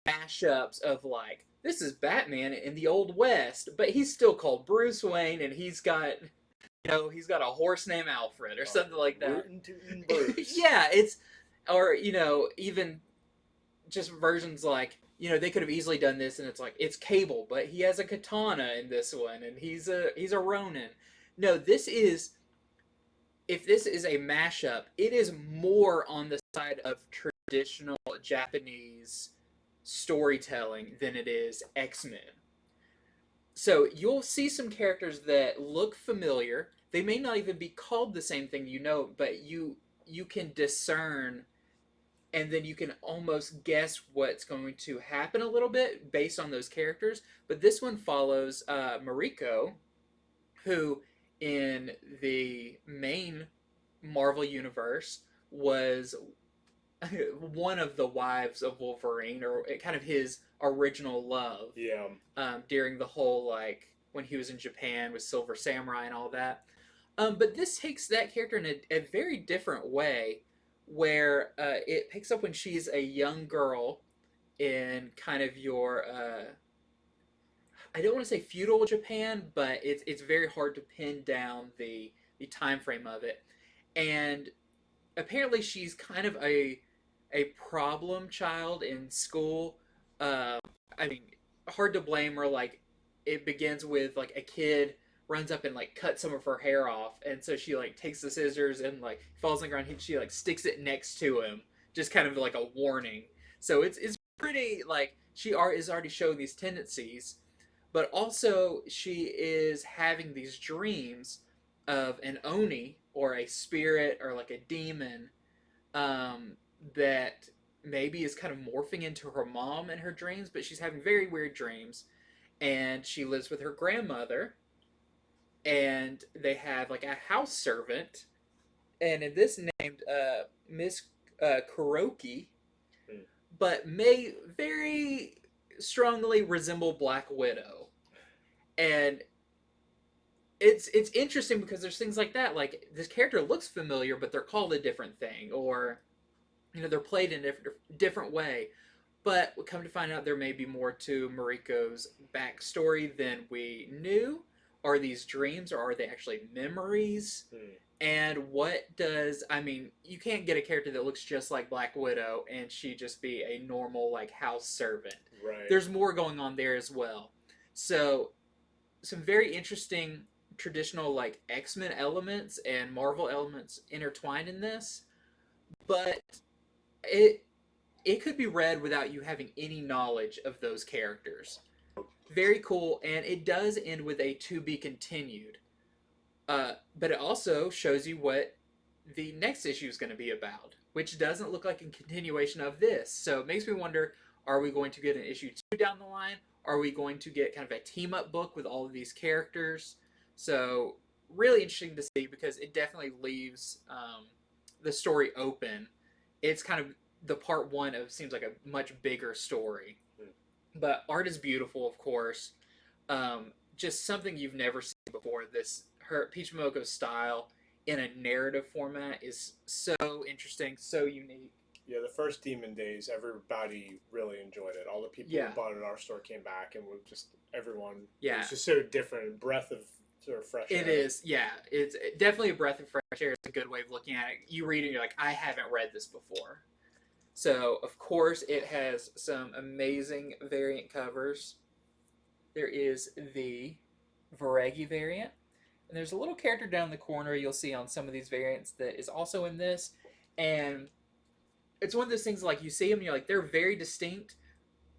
mashups of like, this is Batman in the Old West, but he's still called Bruce Wayne, and he's got, you know, he's got a horse named Alfred or something like that. Yeah, it's, or, you know, even just versions like, you know, they could have easily done this, and it's like, it's Cable, but he has a katana in this one, and he's a Ronin. No, this is, if this is a mashup, it is more on the side of traditional Japanese storytelling than it is X-Men. So you'll see some characters that look familiar. They may not even be called the same thing, you know, but you can discern, and then you can almost guess what's going to happen a little bit based on those characters. But this one follows Mariko, who in the main Marvel universe was one of the wives of Wolverine, or kind of his original love. Yeah. During the whole, like, when he was in Japan with Silver Samurai and all that. But this takes that character in a very different way, where it picks up when she's a young girl in kind of your I don't want to say feudal Japan, but it's very hard to pin down the time frame of it. And apparently she's kind of a problem child in school. I mean, hard to blame her. Like, it begins with like a kid runs up and like cuts some of her hair off, and so she like takes the scissors and like falls on the ground. She like sticks it next to him, just kind of like a warning. So it's pretty like is already showing these tendencies, but also she is having these dreams of an oni or a spirit or like a demon that maybe is kind of morphing into her mom in her dreams, but she's having very weird dreams. And she lives with her grandmother, and they have like a house servant, and in this named Miss Kuroki, but may very strongly resemble Black Widow. And it's interesting because there's things like that, like this character looks familiar, but they're called a different thing, or they're played in a different way. But we come to find out there may be more to Mariko's backstory than we knew. Are these dreams, or are they actually memories? And what does, I mean, you can't get a character that looks just like Black Widow and she just be a normal like house servant. Right. There's more going on there as well. So some very interesting traditional like X-Men elements and Marvel elements intertwined in this, but it could be read without you having any knowledge of those characters. Very cool, and it does end with a to be continued. But it also shows you what the next issue is going to be about, which doesn't look like a continuation of this. So it makes me wonder, are we going to get an issue 2 down the line? Are we going to get kind of a team-up book with all of these characters? So really interesting to see, because it definitely leaves the story open. It's kind of the part 1 of seems like a much bigger story. But art is beautiful, of course. Just something you've never seen before. Peach Momoko's style in a narrative format is so interesting, so unique. Yeah, the first Demon Days, everybody really enjoyed it. All the people who bought it at our store came back, and everyone. Yeah, it was just so different, breath of sort of fresh air. It is, yeah. It's definitely a breath of fresh air. It's a good way of looking at it. You read it, and you're like, I haven't read this before. So, of course, it has some amazing variant covers. There is the Varegi variant. And there's a little character down the corner you'll see on some of these variants that is also in this. And it's one of those things, like, you see them and you're like, they're very distinct,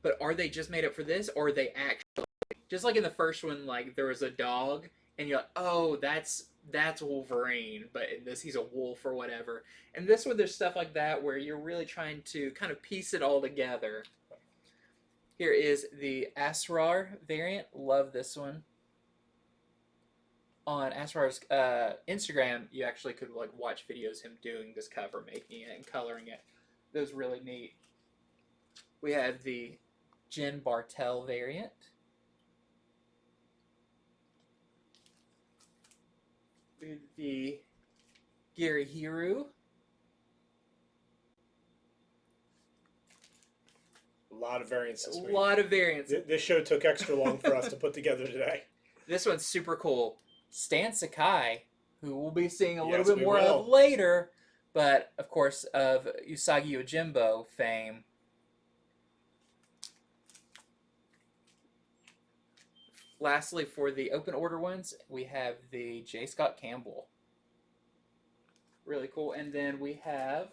but are they just made up for this? Or are they actually... Just like in the first one, like, there was a dog, and you're like, oh, that's Wolverine, but in this he's a wolf or whatever. And this one, there's stuff like that where you're really trying to kind of piece it all together. Here is the Asrar variant. Love this one. On Asrar's Instagram, you actually could like watch videos of him doing this cover, making it and coloring it. That was really neat. We have the Jen Bartel variant. The Girihiru. A lot of variants this week. A lot of variants. This show took extra long for us to put together today. This one's super cool. Stan Sakai, who we'll be seeing a little bit more of later, but of course of Usagi Yojimbo fame. Lastly, for the open order ones, we have the J. Scott Campbell. Really cool. And then we have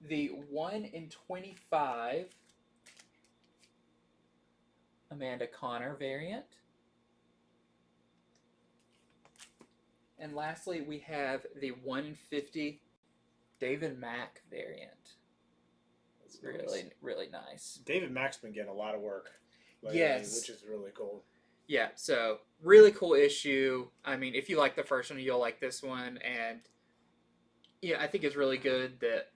the 1 in 25 Amanda Connor variant. And lastly, we have the 1 in 50 David Mack variant. It's really nice. David Mack's been getting a lot of work lately, yes. Which is really cool. Yeah, so really cool issue. I mean, if you like the first one, you'll like this one. And yeah, I think it's really good that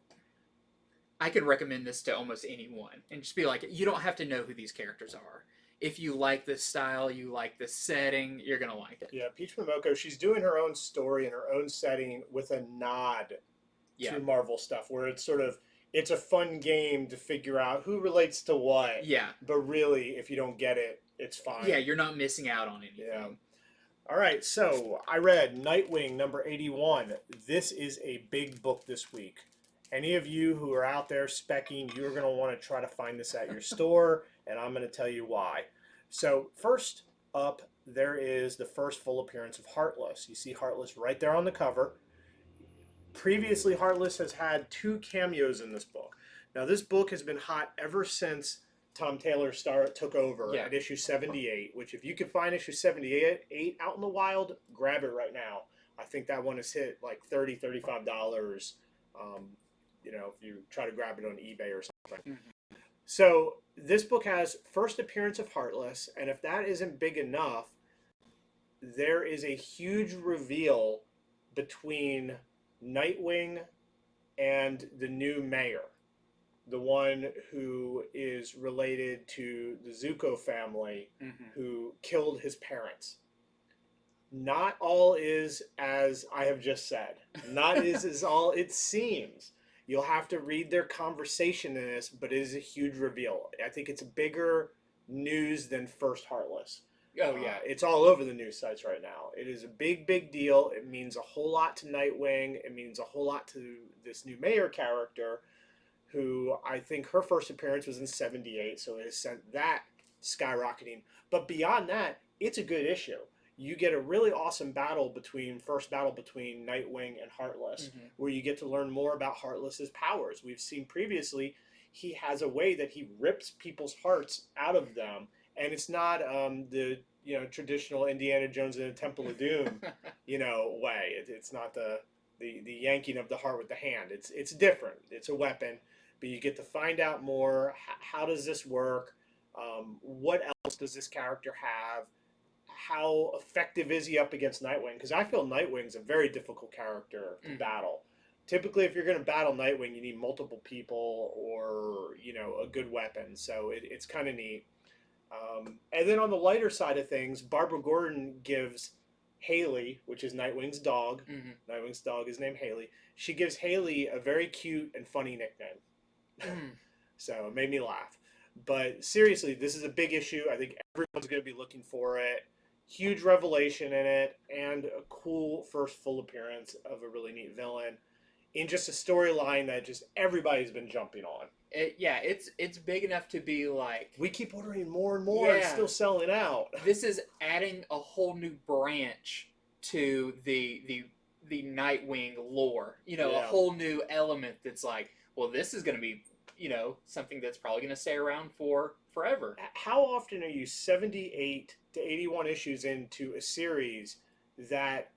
I could recommend this to almost anyone. And just be like, you don't have to know who these characters are. If you like this style, you like this setting, you're going to like it. Yeah, Peach Momoko, she's doing her own story in her own setting with a nod to Marvel stuff, where it's sort of it's a fun game to figure out who relates to what. Yeah. But really, if you don't get it, it's fine. Yeah, you're not missing out on anything. Yeah. All right, so I read Nightwing number 81. This is a big book this week. Any of you who are out there specking, you're going to want to try to find this at your store, and I'm going to tell you why. So first up, there is the first full appearance of Heartless. You see Heartless right there on the cover. Previously, Heartless has had 2 cameos in this book. Now, this book has been hot ever since Tom Taylor took over at issue 78, which if you can find issue 78 out in the wild, grab it right now. I think that one has hit like $30, $35, if you try to grab it on eBay or something. Mm-hmm. So this book has first appearance of Heartless, and if that isn't big enough, there is a huge reveal between Nightwing and the new mayor, the one who is related to the Zuko family, who killed his parents. Not all is as I have just said. Not is all it seems. You'll have to read their conversation in this, but it is a huge reveal. I think it's bigger news than first Heartless. Oh, yeah. It's all over the news sites right now. It is a big, big deal. It means a whole lot to Nightwing. It means a whole lot to this new mayor character, who I think her first appearance was in 78, so it has sent that skyrocketing. But beyond that, it's a good issue. You get a really awesome first battle between Nightwing and Heartless, where you get to learn more about Heartless's powers. We've seen previously he has a way that he rips people's hearts out of them, and it's not the traditional Indiana Jones and the Temple of Doom way. It's not the yanking of the heart with the hand. It's different. It's a weapon, but you get to find out more. How does this work? What else does this character have? How effective is he up against Nightwing? Because I feel Nightwing's a very difficult character to battle. Typically, if you're going to battle Nightwing, you need multiple people or a good weapon. So it's kind of neat. And then on the lighter side of things, Barbara Gordon gives Haley, which is Nightwing's dog. Nightwing's dog is named Haley. She gives Haley a very cute and funny nickname. So it made me laugh. But seriously, this is a big issue. I think everyone's going to be looking for it. Huge revelation in it, and a cool first full appearance of a really neat villain in just a storyline that just everybody's been jumping on. It's big enough to be like, we keep ordering more and more and still selling out. This is adding a whole new branch to the Nightwing lore. A whole new element that's like, well, this is going to be something that's probably going to stay around for forever. How often are you 78 to 81 issues into a series that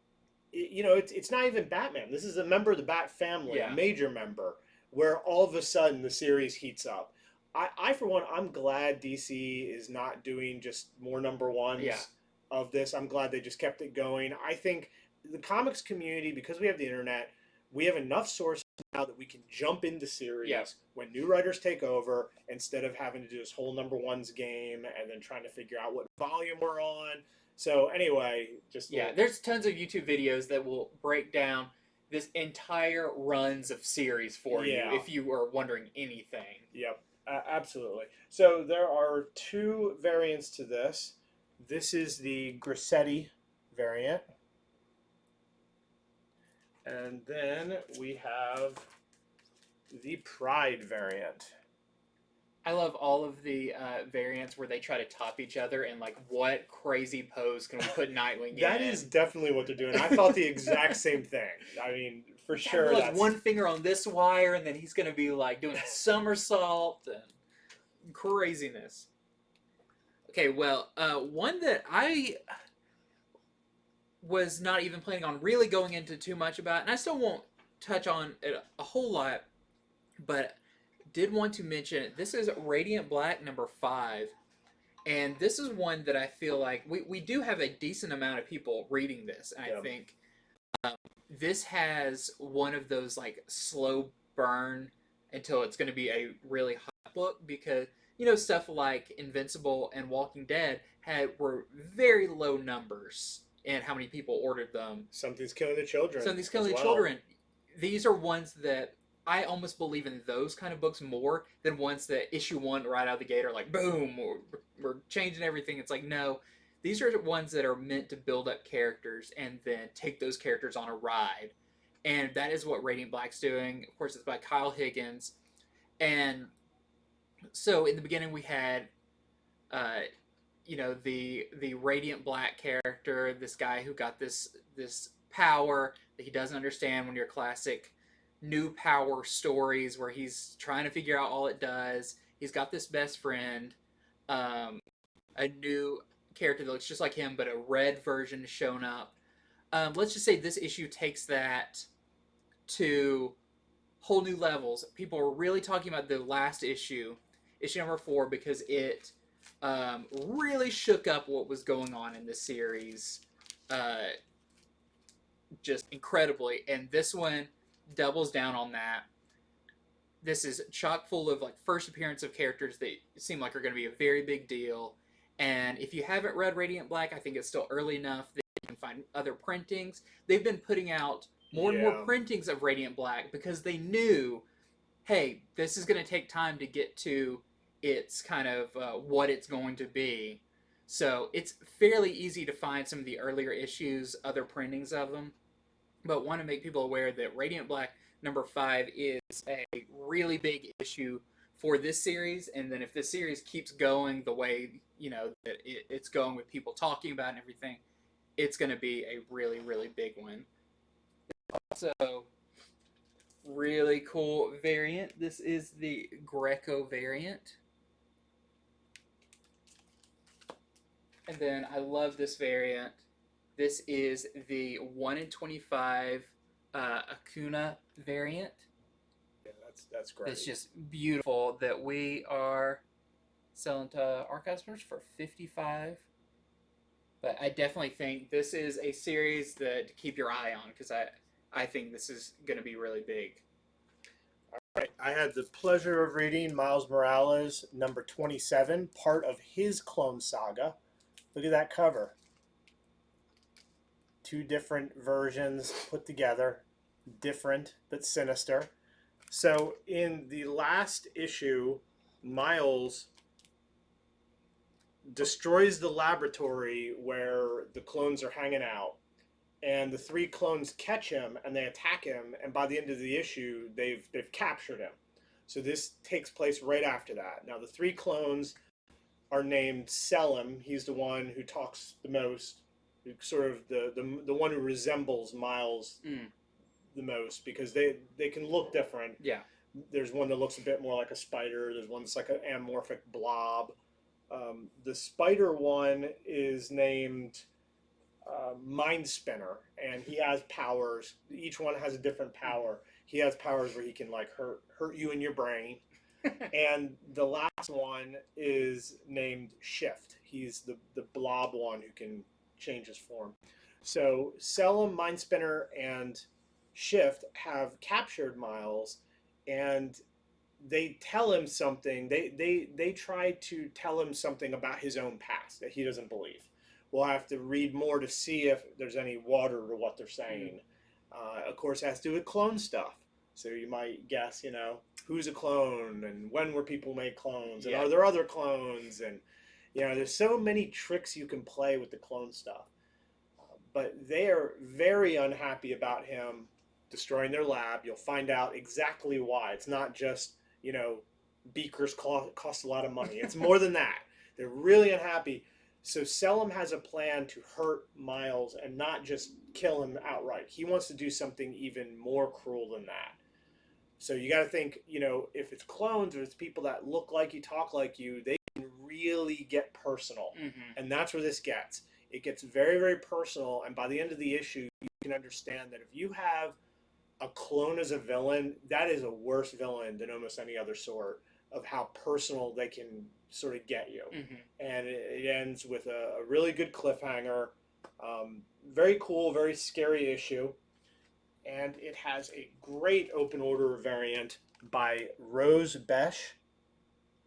it's not even Batman. This is a member of the Bat family, a major member, where all of a sudden the series heats up. I for one, I'm glad DC is not doing just more number ones of this. I'm glad they just kept it going. I think the comics community, because we have the internet, we have enough sources now that we can jump into series when new writers take over, instead of having to do this whole number ones game and then trying to figure out what volume we're on. So anyway, there's tons of YouTube videos that will break down this entire runs of series for you if you are wondering anything. Yep, absolutely. So there are 2 variants to this. This is the Grassetti variant. And then we have the Pride variant. I love all of the variants where they try to top each other and like, what crazy pose can we put Nightwing in? That is definitely what they're doing. I thought the exact same thing. I mean, for sure. Like one finger on this wire, and then he's going to be like doing a somersault and craziness. Okay, well, one that I was not even planning on really going into too much about, and I still won't touch on it a whole lot, but did want to mention, this is Radiant Black number 5, and this is one that I feel like we do have a decent amount of people reading this, and I think this has one of those like slow burn until it's going to be a really hot book, because stuff like Invincible and Walking Dead were very low numbers and how many people ordered them. Something's Killing the Children. Something's Killing the Children. these are ones that I almost believe in those kind of books more than ones that issue one right out of the gate are like, boom, we're changing everything. It's like, no, these are ones that are meant to build up characters and then take those characters on a ride. And that is what Radiant Black's doing. Of course, it's by Kyle Higgins. And so in the beginning, we had, uh, the Radiant Black character, this guy who got this power that he doesn't understand. One of your classic new power stories where he's trying to figure out all it does. He's got this best friend, a new character that looks just like him, but a red version has shown up. Let's just say this issue takes that to whole new levels. People are really talking about the last issue number 4, because it really shook up what was going on in the series, just incredibly. And this one doubles down on that. This is chock full of like first appearance of characters that seem like are going to be a very big deal. And if you haven't read Radiant Black, I think it's still early enough that you can find other printings. They've been putting out more and more printings of Radiant Black because they knew, hey, this is going to take time to get to its kind of what it's going to be. So it's fairly easy to find some of the earlier issues, other printings of them. But want to make people aware that Radiant Black number 5 is a really big issue for this series. And then if this series keeps going the way, that it's going with people talking about and everything, it's going to be a really, really big one. Also, really cool variant. This is the Greco variant. And then I love this variant. This is the 1 in 25 Acuna variant. Yeah, that's great. It's just beautiful that we are selling to our customers for $55. But I definitely think this is a series that to keep your eye on, because I think this is going to be really big. All right. I had the pleasure of reading Miles Morales number 27, part of his Clone Saga. Look at that cover. 2 different versions put together, different but sinister. So in the last issue, Miles destroys the laboratory where the clones are hanging out, and the 3 clones catch him and they attack him, and by the end of the issue they've captured him. So this takes place right after that. Now the 3 clones are named Selim. He's the one who talks the most, sort of the one who resembles Miles the most, because they can look different. Yeah. There's one that looks a bit more like a spider. There's one that's like an amorphic blob. The spider one is named Mind Spinner, and he has powers. Each one has a different power. He has powers where he can like hurt you in your brain. And the last one is named Shift. He's the blob one who can change his form. So Selim, Mind Spinner, and Shift have captured Miles, and they tell him something. They try to tell him something about his own past that he doesn't believe. We'll have to read more to see if there's any water to what they're saying. Of course, it has to do with clone stuff. So you might guess, who's a clone, and when were people made clones, and are there other clones, and there's so many tricks you can play with the clone stuff. But they are very unhappy about him destroying their lab. You'll find out exactly why. It's not just, beakers cost a lot of money. It's more than that. They're really unhappy. So Selim has a plan to hurt Miles and not just kill him outright. He wants to do something even more cruel than that. So you got to think, if it's clones or it's people that look like you, talk like you, they can really get personal. And that's where this gets. It gets very, very personal. And by the end of the issue, you can understand that if you have a clone as a villain, that is a worse villain than almost any other sort of how personal they can sort of get you. And it ends with a really good cliffhanger. Very cool, very scary issue. And it has a great open order variant by Rose Besh.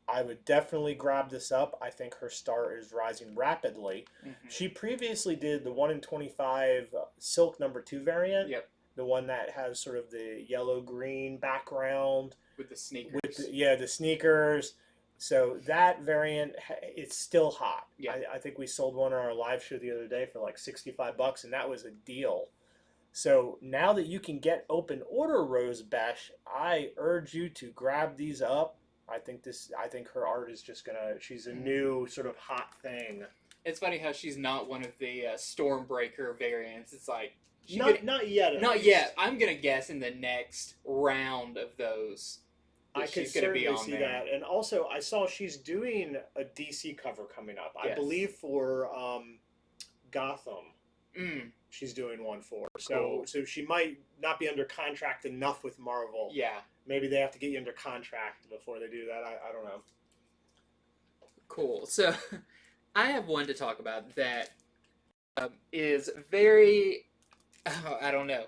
I would definitely grab this up. I think her star is rising rapidly. She previously did the 1 in 25 Silk number 2 variant. the one that has sort of the yellow-green background with the sneakers. with the sneakers. So that variant, it's still hot. Yeah. I think we sold one on our live show the other day for like $65, and that was a deal. So now that you can get open order Rose Besh, I urge you to grab these up. I think her art is just she's a new sort of hot thing. It's funny how she's not one of the Stormbreaker variants. It's like not yet. Not yet. I'm gonna guess in the next round of those, I could certainly see that. And also, I saw she's doing a DC cover coming up. I believe for Gotham. She's doing one for. So she might not be under contract enough with Marvel. Yeah. Maybe they have to get you under contract before they do that. I don't know. Cool. So I have one to talk about that is very... Oh, I don't know.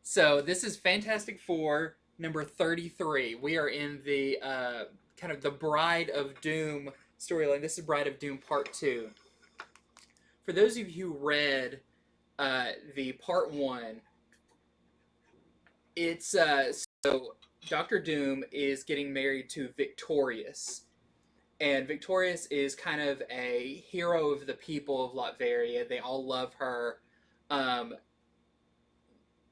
So this is Fantastic Four number 33. We are in the kind of the Bride of Doom storyline. This is Bride of Doom Part 2. For those of you who read the Part 1, it's so Doctor Doom is getting married to Victorious. And Victorious is kind of a hero of the people of Latveria. They all love her.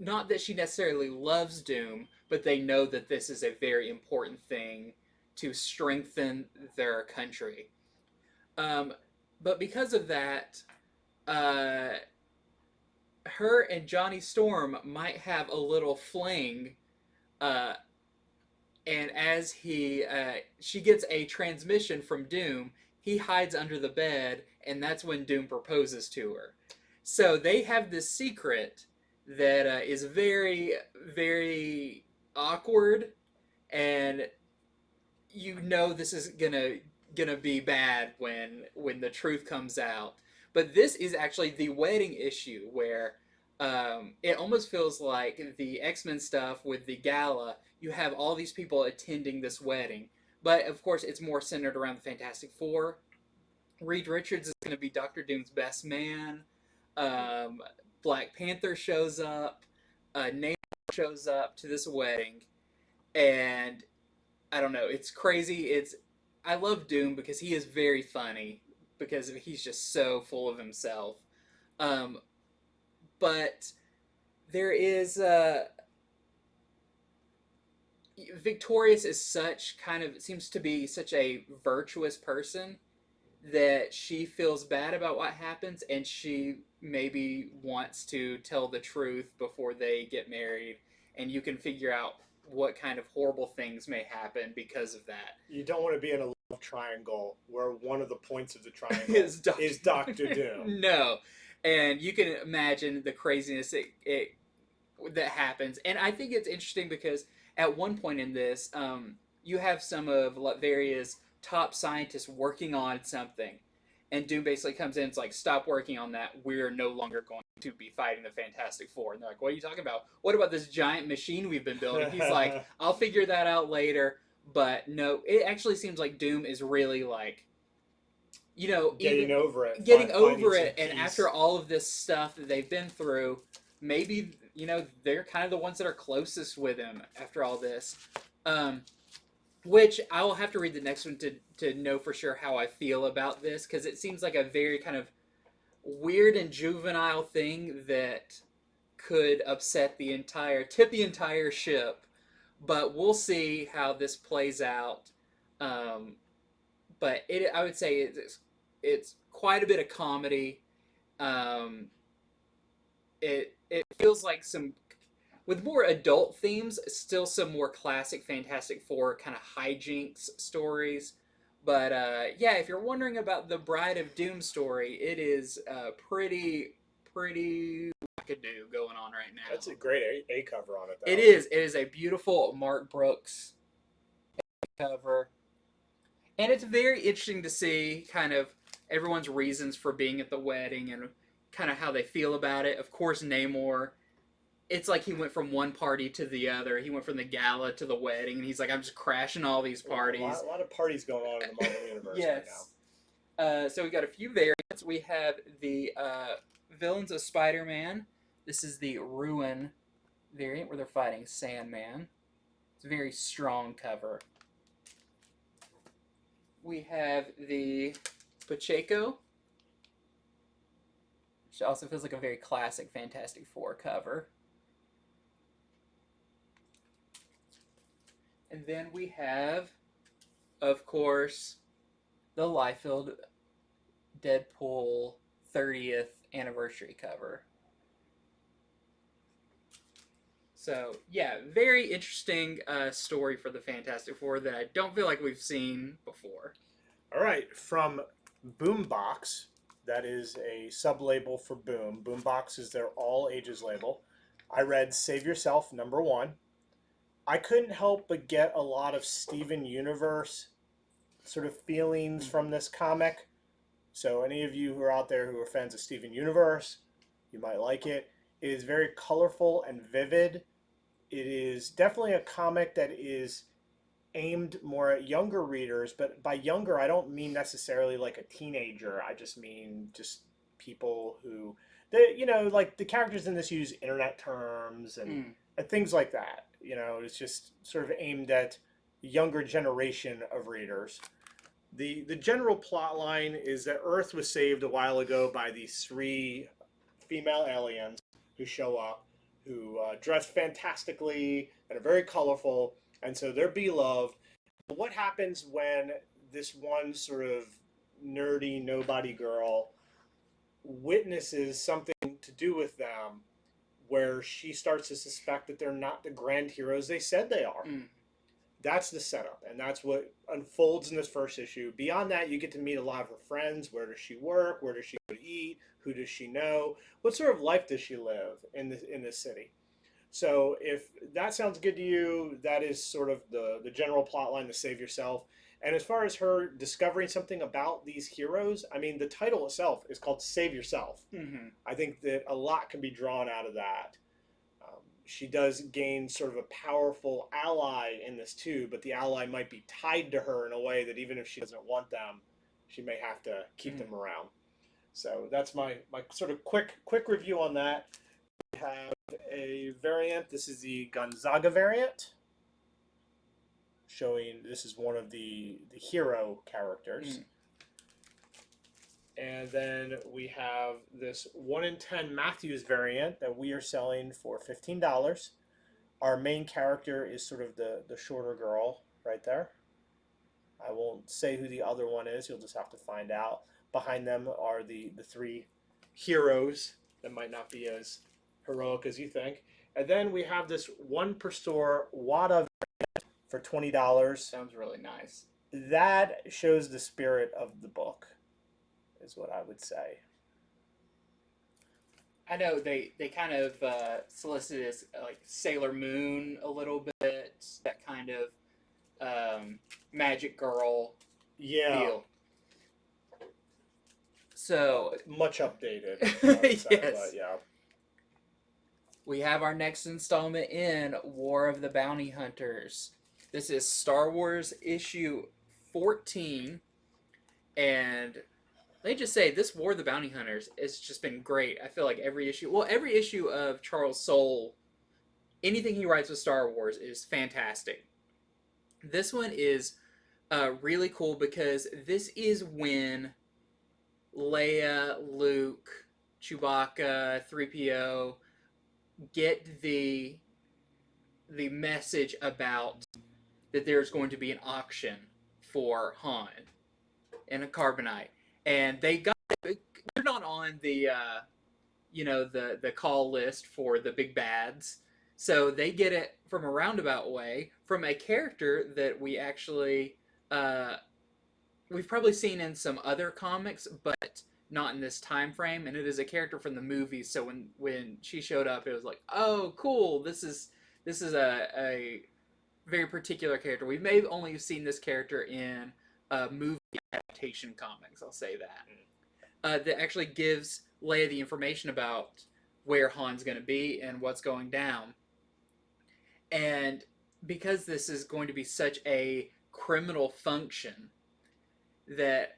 Not that she necessarily loves Doom, but they know that this is a very important thing to strengthen their country. But because of that, her and Johnny Storm might have a little fling, and as she gets a transmission from Doom, he hides under the bed, and that's when Doom proposes to her. So they have this secret that is very, very awkward, and you know this is gonna be bad when the truth comes out. But this is actually the wedding issue where it almost feels like the X-Men stuff with the gala. You have all these people attending this wedding, but of course it's more centered around the Fantastic Four. Reed Richards is going to be Doctor Doom's best man. Black Panther shows up. Namor shows up to this wedding, and I don't know. It's crazy. I love Doom because he is very funny because he's just so full of himself. But there is Victorious is seems to be such a virtuous person that she feels bad about what happens, and she maybe wants to tell the truth before they get married, and you can figure out what kind of horrible things may happen because of that. You don't want to be in a love triangle where one of the points of the triangle is Dr. Doom. No. And you can imagine the craziness that happens. And I think it's interesting because at one point in this, you have some of Latveria's top scientists working on something. And Doom basically comes in and it's like, stop working on that. We're no longer going to be fighting the Fantastic Four. And they're like, what are you talking about? What about this giant machine we've been building? He's like, I'll figure that out later. But no, it actually seems like Doom is really like, getting over it. And after all of this stuff that they've been through, maybe, they're kind of the ones that are closest with him after all this. Which I will have to read the next one to know for sure how I feel about this, because it seems like a very kind of weird and juvenile thing that could tip the entire ship. But we'll see how this plays out. But I would say it's quite a bit of comedy. It feels like with more adult themes, still some more classic Fantastic Four kind of hijinks stories. But if you're wondering about the Bride of Doom story, it is pretty wackadoo going on right now. That's a great A cover on it, though. It is. It is a beautiful Mark Brooks cover. And it's very interesting to see kind of everyone's reasons for being at the wedding and kind of how they feel about it. Of course, Namor, it's like he went from one party to the other. He went from the gala to the wedding, and he's like, I'm just crashing all these parties. A lot of parties going on in the Marvel Universe right now. So we got a few variants. We have the Villains of Spider-Man. This is the Ruin variant where they're fighting Sandman. It's a very strong cover. We have the Pacheco, which also feels like a very classic Fantastic Four cover. And then we have, of course, the Liefeld Deadpool 30th anniversary cover. So, yeah, very interesting story for the Fantastic Four that I don't feel like we've seen before. All right, from Boombox, that is a sub-label for Boom. Boombox is their all-ages label. I read Save Yourself, #1. I couldn't help but get a lot of Steven Universe sort of feelings from this comic. So any of you who are out there who are fans of Steven Universe, you might like it. It is very colorful and vivid. It is definitely a comic that is aimed more at younger readers, but by younger I don't mean necessarily like a teenager. I just mean just people who, like the characters in this use internet terms and things like that. It's just sort of aimed at the younger generation of readers. The general plot line is that Earth was saved a while ago by these 3 female aliens who show up, who dress fantastically and are very colorful, and so they're beloved. What happens when this one sort of nerdy nobody girl witnesses something to do with them where she starts to suspect that they're not the grand heroes they said they are? That's the setup, and that's what unfolds in this first issue. Beyond that, you get to meet a lot of her friends. Where does she work? Where does she go to eat? Who does she know? What sort of life does she live in this city? So if that sounds good to you, that is sort of the general plot line to Save Yourself. And as far as her discovering something about these heroes, I mean, the title itself is called Save Yourself. I think that a lot can be drawn out of that. She does gain sort of a powerful ally in this too, but the ally might be tied to her in a way that even if she doesn't want them, she may have to keep them around. So that's my sort of quick review on that. We have a variant. This is the Gonzaga variant, showing this is one of the hero characters. And then we have this 1 in 10 Matthews variant that we are selling for $15. Our main character is sort of the shorter girl right there. I won't say who the other one is. You'll just have to find out. Behind them are the 3 heroes that might not be as heroic as you think. And then we have this 1 per store Wada variant for $20. Sounds really nice. That shows the spirit of the book, is what I would say. I know they kind of solicited as like Sailor Moon a little bit, that kind of magic girl feel. So much updated. Yes. But yeah. We have our next installment in War of the Bounty Hunters. This is Star Wars issue 14, and let me just say, this War of the Bounty Hunters has just been great. I feel like every issue of Charles Soule, anything he writes with Star Wars is fantastic. This one is really cool because this is when Leia, Luke, Chewbacca, 3PO get the message about that there's going to be an auction for Han and a carbonite. And they're not on the the call list for the big bads, so they get it from a roundabout way from a character that we actually we've probably seen in some other comics, but not in this time frame. And it is a character from the movies. So when she showed up, it was like, oh, cool! This is a very particular character. We may have only seen this character in movie adaptation comics, I'll say that. That actually gives Leia the information about where Han's going to be and what's going down. And because this is going to be such a criminal function, that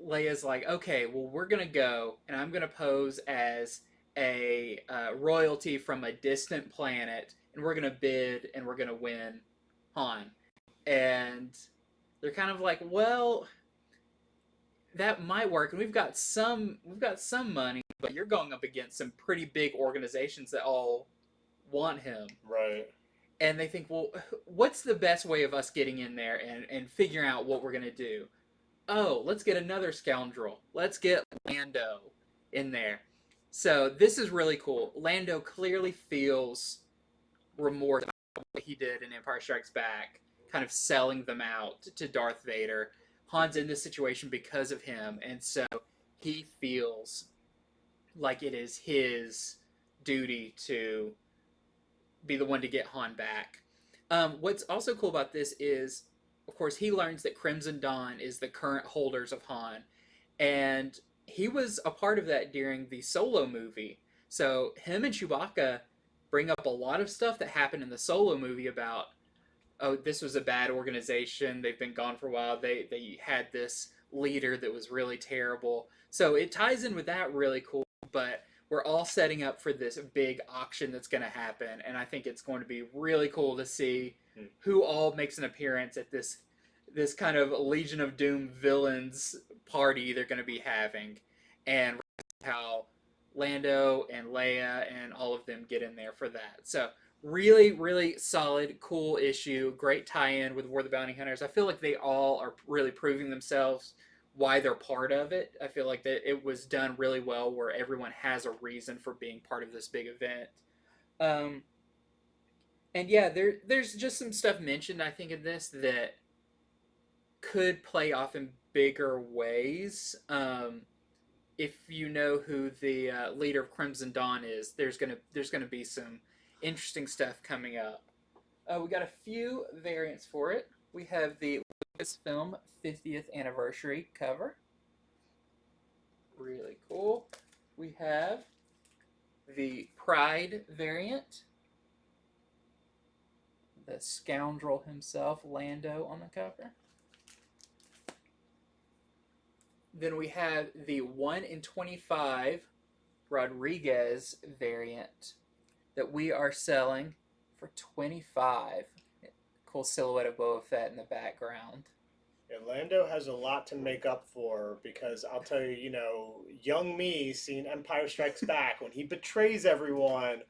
Leia's like, okay, well, we're going to go, and I'm going to pose as a royalty from a distant planet, and we're gonna bid and we're gonna win Han. And they're kind of like, well, that might work, and we've got some money, but you're going up against some pretty big organizations that all want him. Right. And they think, well, what's the best way of us getting in there and figuring out what we're gonna do? Oh, let's get another scoundrel. Let's get Lando in there. So this is really cool. Lando clearly feels remorse about what he did in Empire Strikes Back, kind of selling them out to Darth Vader. Han's in this situation because of him, and so he feels like it is his duty to be the one to get Han back. What's also cool about this is, of course, he learns that Crimson Dawn is the current holders of Han, and he was a part of that during the Solo movie. So him and Chewbacca bring up a lot of stuff that happened in the Solo movie about, oh, this was a bad organization. They've been gone for a while. They had this leader that was really terrible. So it ties in with that really cool, but we're all setting up for this big auction that's going to happen, and I think it's going to be really cool to see who all makes an appearance at this kind of Legion of Doom villains party they're going to be having, and how Lando and Leia and all of them get in there for that. So really, really solid, cool issue. Great tie-in with War of the Bounty Hunters. I feel like they all are really proving themselves why they're part of it. I feel like that it was done really well, where everyone has a reason for being part of this big event. And yeah, there's just some stuff mentioned, I think, in this that could play off in bigger ways. If you know who the leader of Crimson Dawn is, there's gonna be some interesting stuff coming up. We got a few variants for it. We have the Lucasfilm 50th anniversary cover. Really cool. We have the Pride variant. The scoundrel himself, Lando, on the cover. Then we have the 1 in 25 Rodriguez variant that we are selling for $25. Cool silhouette of Boba Fett in the background. And Lando has a lot to make up for, because I'll tell you, young me seeing Empire Strikes Back when he betrays everyone,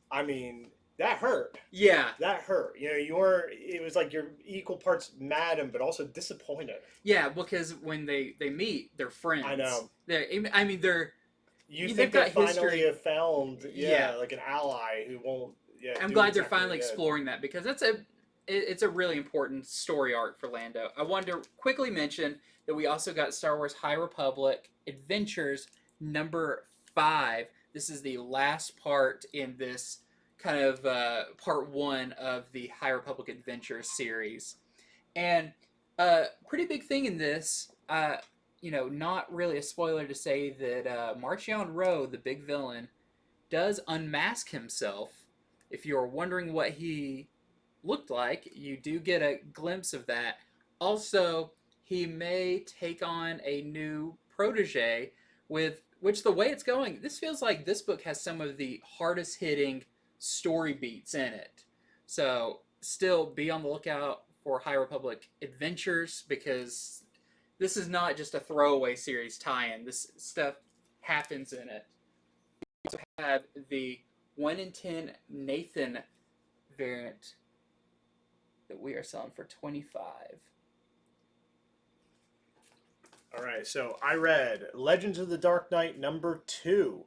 I mean, that hurt. Yeah. That hurt. It was like you're equal parts mad and but also disappointed. Yeah, because when they meet, they're friends. I know. They're You think they finally have found, like an ally who won't. Yeah, I'm glad they're finally exploring that, because it's a really important story arc for Lando. I wanted to quickly mention that we also got Star Wars High Republic Adventures number 5. This is the last part in this kind of part 1 of the High Republic Adventures series. And pretty big thing in this, not really a spoiler to say that Marchion Ro, the big villain, does unmask himself. If you're wondering what he looked like, you do get a glimpse of that. Also, he may take on a new protege, with which, the way it's going, this feels like this book has some of the hardest hitting story beats in it. So still be on the lookout for High Republic Adventures, because this is not just a throwaway series tie-in. This stuff happens in it. We also have the 1 in 10 Nathan variant that we are selling for $25. All right, so I read Legends of the Dark Knight number 2.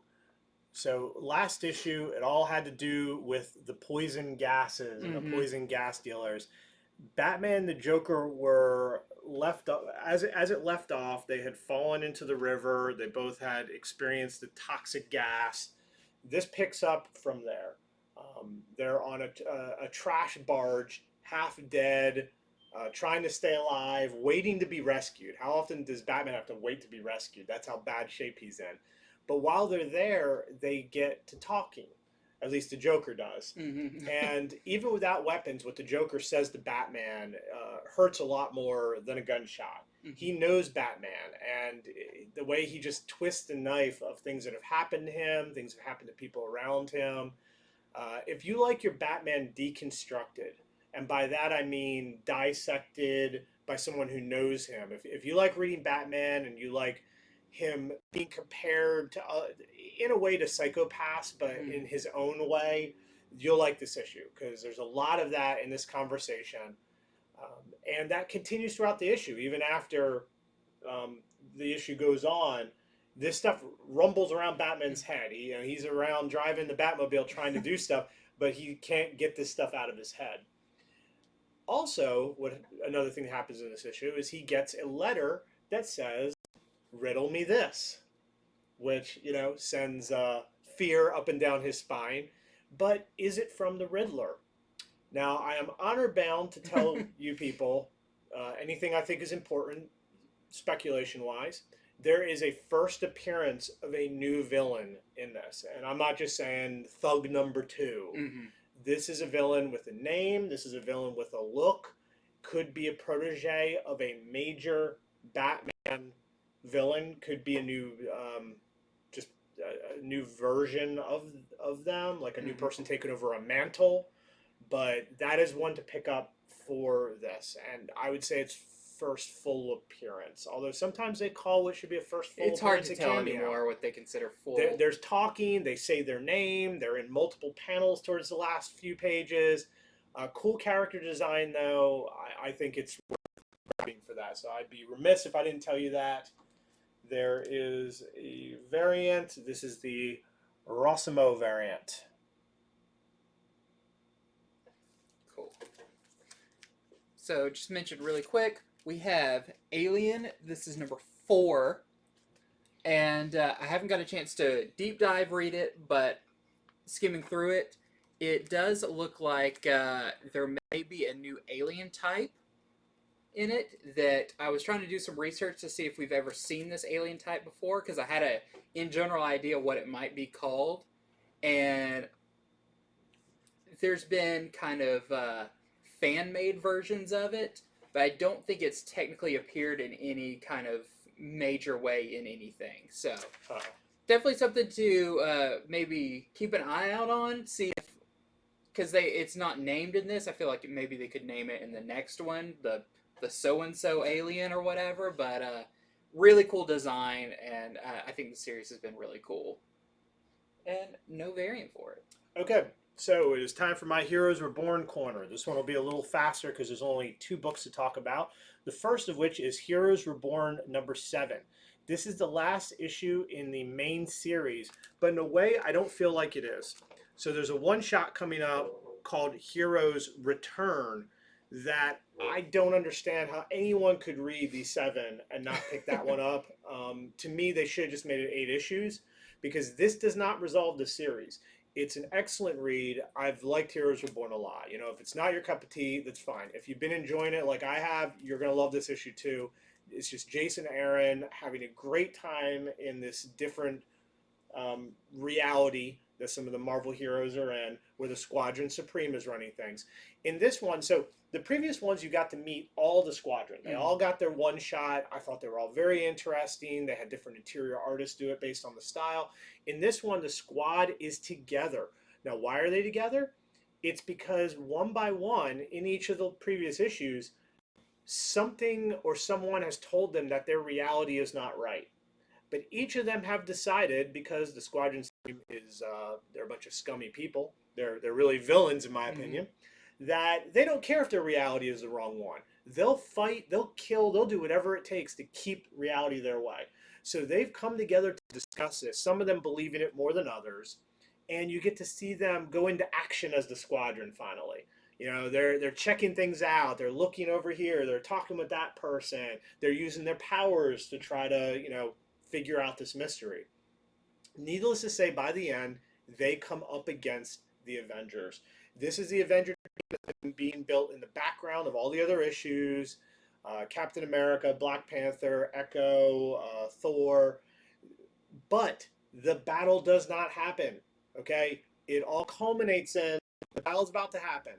So last issue, it all had to do with the poison gases and the poison gas dealers. Batman and the Joker were left up, as it left off. They had fallen into the river. They both had experienced the toxic gas. This picks up from there. They're on a trash barge, half dead, trying to stay alive, waiting to be rescued. How often does Batman have to wait to be rescued? That's how bad shape he's in. But while they're there, they get to talking. At least the Joker does. And even without weapons, what the Joker says to Batman hurts a lot more than a gunshot. He knows Batman, and the way he just twists the knife of things that have happened to him, things that have happened to people around him. If you like your Batman deconstructed, and by that I mean dissected by someone who knows him, if you like reading Batman and you like him being compared to, in a way, to psychopaths, but in his own way, you'll like this issue because there's a lot of that in this conversation. And that continues throughout the issue, even after the issue goes on. This stuff rumbles around Batman's head. He's around driving the Batmobile trying to do stuff, but he can't get this stuff out of his head. Also, another thing that happens in this issue is he gets a letter that says, "Riddle me this," which, sends fear up and down his spine. But is it from the Riddler? Now, I am honor bound to tell you people anything I think is important, speculation-wise. There is a first appearance of a new villain in this. And I'm not just saying Thug number 2. Mm-hmm. This is a villain with a name. This is a villain with a look. Could be a protege of a major Batman villain. Could be a new, a new version of them, like a new person taking over a mantle. But that is one to pick up for this, and I would say it's first full appearance. Although sometimes they call what should be a first full It's hard appearance to a tell cameo. anymore what they consider full. There's talking, they say their name, they're in multiple panels towards the last few pages. Cool character design, though. I think it's worth grabbing for that, so I'd be remiss if I didn't tell you that. There is a variant. This is the Rossimo variant. So, just mentioned really quick, we have Alien. This is number 4. And I haven't got a chance to deep dive read it, but skimming through it, it does look like there may be a new alien type in it that I was trying to do some research to see if we've ever seen this alien type before, because I had a in general idea what it might be called. And there's been kind of fan-made versions of it, but I don't think it's technically appeared in any kind of major way in anything. So definitely something to maybe keep an eye out on. See if, because it's not named in this. I feel like maybe they could name it in the next one, the so-and-so alien or whatever. But really cool design, and I think the series has been really cool. And no variant for it. Okay. So it is time for my Heroes Reborn corner. This one will be a little faster because there's only 2 books to talk about. The first of which is Heroes Reborn number 7. This is the last issue in the main series, but in a way I don't feel like it is. So there's a one-shot coming up called Heroes Return that I don't understand how anyone could read these 7 and not pick that one up. To me, they should have just made it 8 issues because this does not resolve the series. It's an excellent read. I've liked Heroes Reborn a lot. If it's not your cup of tea, that's fine. If you've been enjoying it like I have, you're going to love this issue too. It's just Jason Aaron having a great time in this different reality that some of the Marvel heroes are in, where the Squadron Supreme is running things. In this one, so the previous ones, you got to meet all the Squadron. They all got their one shot. I thought they were all very interesting. They had different interior artists do it based on the style. In this one, the squad is together. Now, why are they together? It's because one by one, in each of the previous issues, something or someone has told them that their reality is not right. But each of them have decided, because the Squadron team is, they're a bunch of scummy people. They're really villains, in my opinion, that they don't care if their reality is the wrong one. They'll fight, they'll kill, they'll do whatever it takes to keep reality their way. So they've come together to discuss this. Some of them believe in it more than others. And you get to see them go into action as the Squadron finally. They're checking things out. They're looking over here. They're talking with that person. They're using their powers to try to, figure out this mystery. Needless to say, by the end, they come up against the Avengers. This is the Avengers being built in the background of all the other issues. Captain America, Black Panther, Echo, Thor. But the battle does not happen, okay? It all culminates in the battle's about to happen.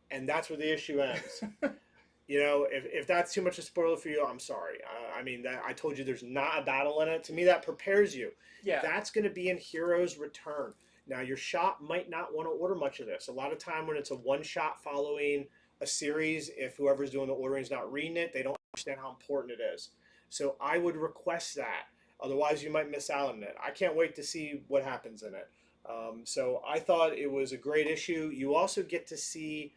And that's where the issue ends. if that's too much of a spoiler for you, I'm sorry. I mean, that I told you there's not a battle in it. To me, that prepares you. Yeah. That's going to be in Heroes Return. Now, your shop might not want to order much of this. A lot of time when it's a one shot following a series, if whoever's doing the ordering is not reading it, they don't understand how important it is. So I would request that. Otherwise, you might miss out on it. I can't wait to see what happens in it. So I thought it was a great issue. You also get to see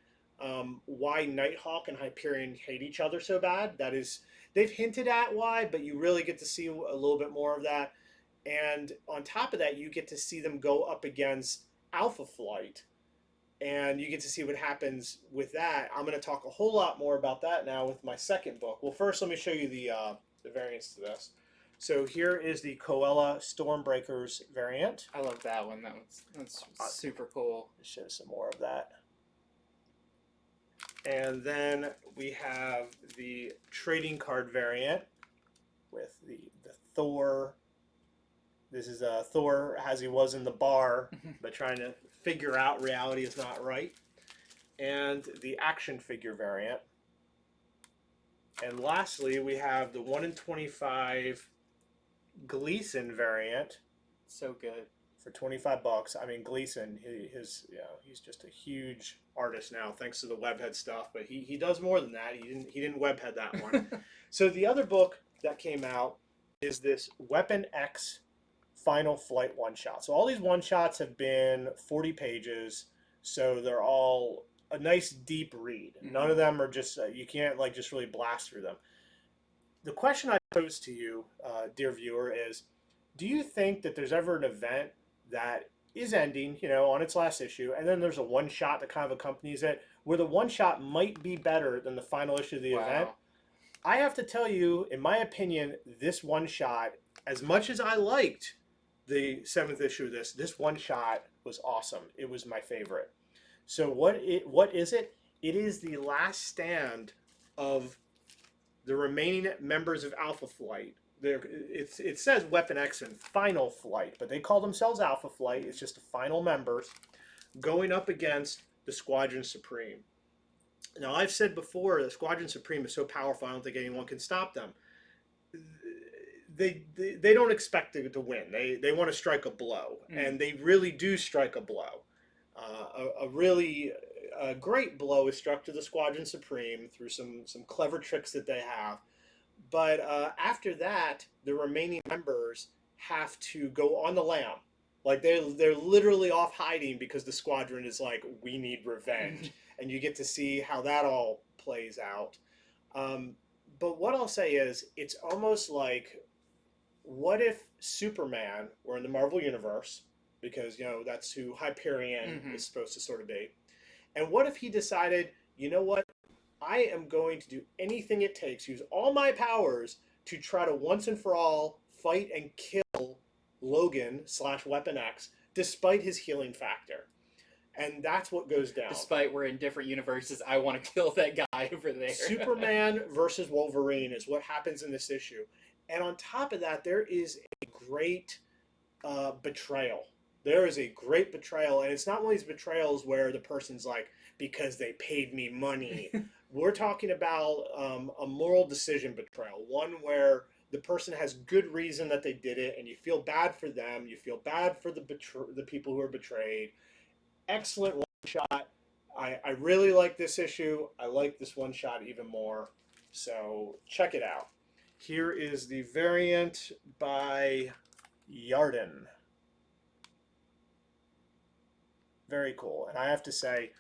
why Nighthawk and Hyperion hate each other so bad. That is, they've hinted at why, but you really get to see a little bit more of that. And on top of that, you get to see them go up against Alpha Flight, and you get to see what happens with that. I'm going to talk a whole lot more about that now with my second book. Well, first, let me show you the variants to this. So here is the Koella Stormbreakers variant. I love that one. That's super cool. Show some more of that. And then we have the trading card variant with the Thor. This is Thor as he was in the bar, but trying to figure out reality is not right. And the action figure variant. And lastly, we have the 1 in 25 Gleason variant. So good. For $25. I mean, Gleason, he's just a huge artist now, thanks to the webhead stuff. But he does more than that. He didn't webhead that one. So the other book that came out is this Weapon X Final Flight one shot. So all these one shots have been 40 pages. So they're all a nice deep read. Mm-hmm. None of them are just you can't like just really blast through them. The question I pose to you, dear viewer, is: do you think that there's ever an event that is ending, on its last issue, and then there's a one shot that kind of accompanies it, where the one shot might be better than the final issue of the event? I have to tell you, in my opinion, this one shot, as much as I liked the 7th issue of this one shot was awesome. It was my favorite. So what is it? It is the last stand of the remaining members of Alpha Flight. It says Weapon X and Final Flight, but they call themselves Alpha Flight. It's just the final members going up against the Squadron Supreme. Now, I've said before, the Squadron Supreme is so powerful, I don't think anyone can stop them. They don't expect to win. They want to strike a blow, and they really do strike a blow. A really great blow is struck to the Squadron Supreme through some clever tricks that they have. But after that, the remaining members have to go on the lam. Like they're literally off hiding because the squadron is like, we need revenge. And you get to see how that all plays out. But what I'll say is, it's almost like, what if Superman were in the Marvel Universe? Because, that's who Hyperion is supposed to sort of be. And what if he decided, you know what? I am going to do anything it takes, use all my powers to try to once and for all fight and kill Logan / Weapon X, despite his healing factor. And that's what goes down. Despite we're in different universes, I want to kill that guy over there. Superman versus Wolverine is what happens in this issue. And on top of that, there is a great betrayal. There is a great betrayal. And it's not one of these betrayals where the person's like, because they paid me money. We're talking about a moral decision betrayal. One where the person has good reason that they did it, and you feel bad for them. You feel bad for the people who are betrayed. Excellent one shot. I really like this issue. I like this one shot even more. So check it out. Here is the variant by Yarden. Very cool. And I have to say,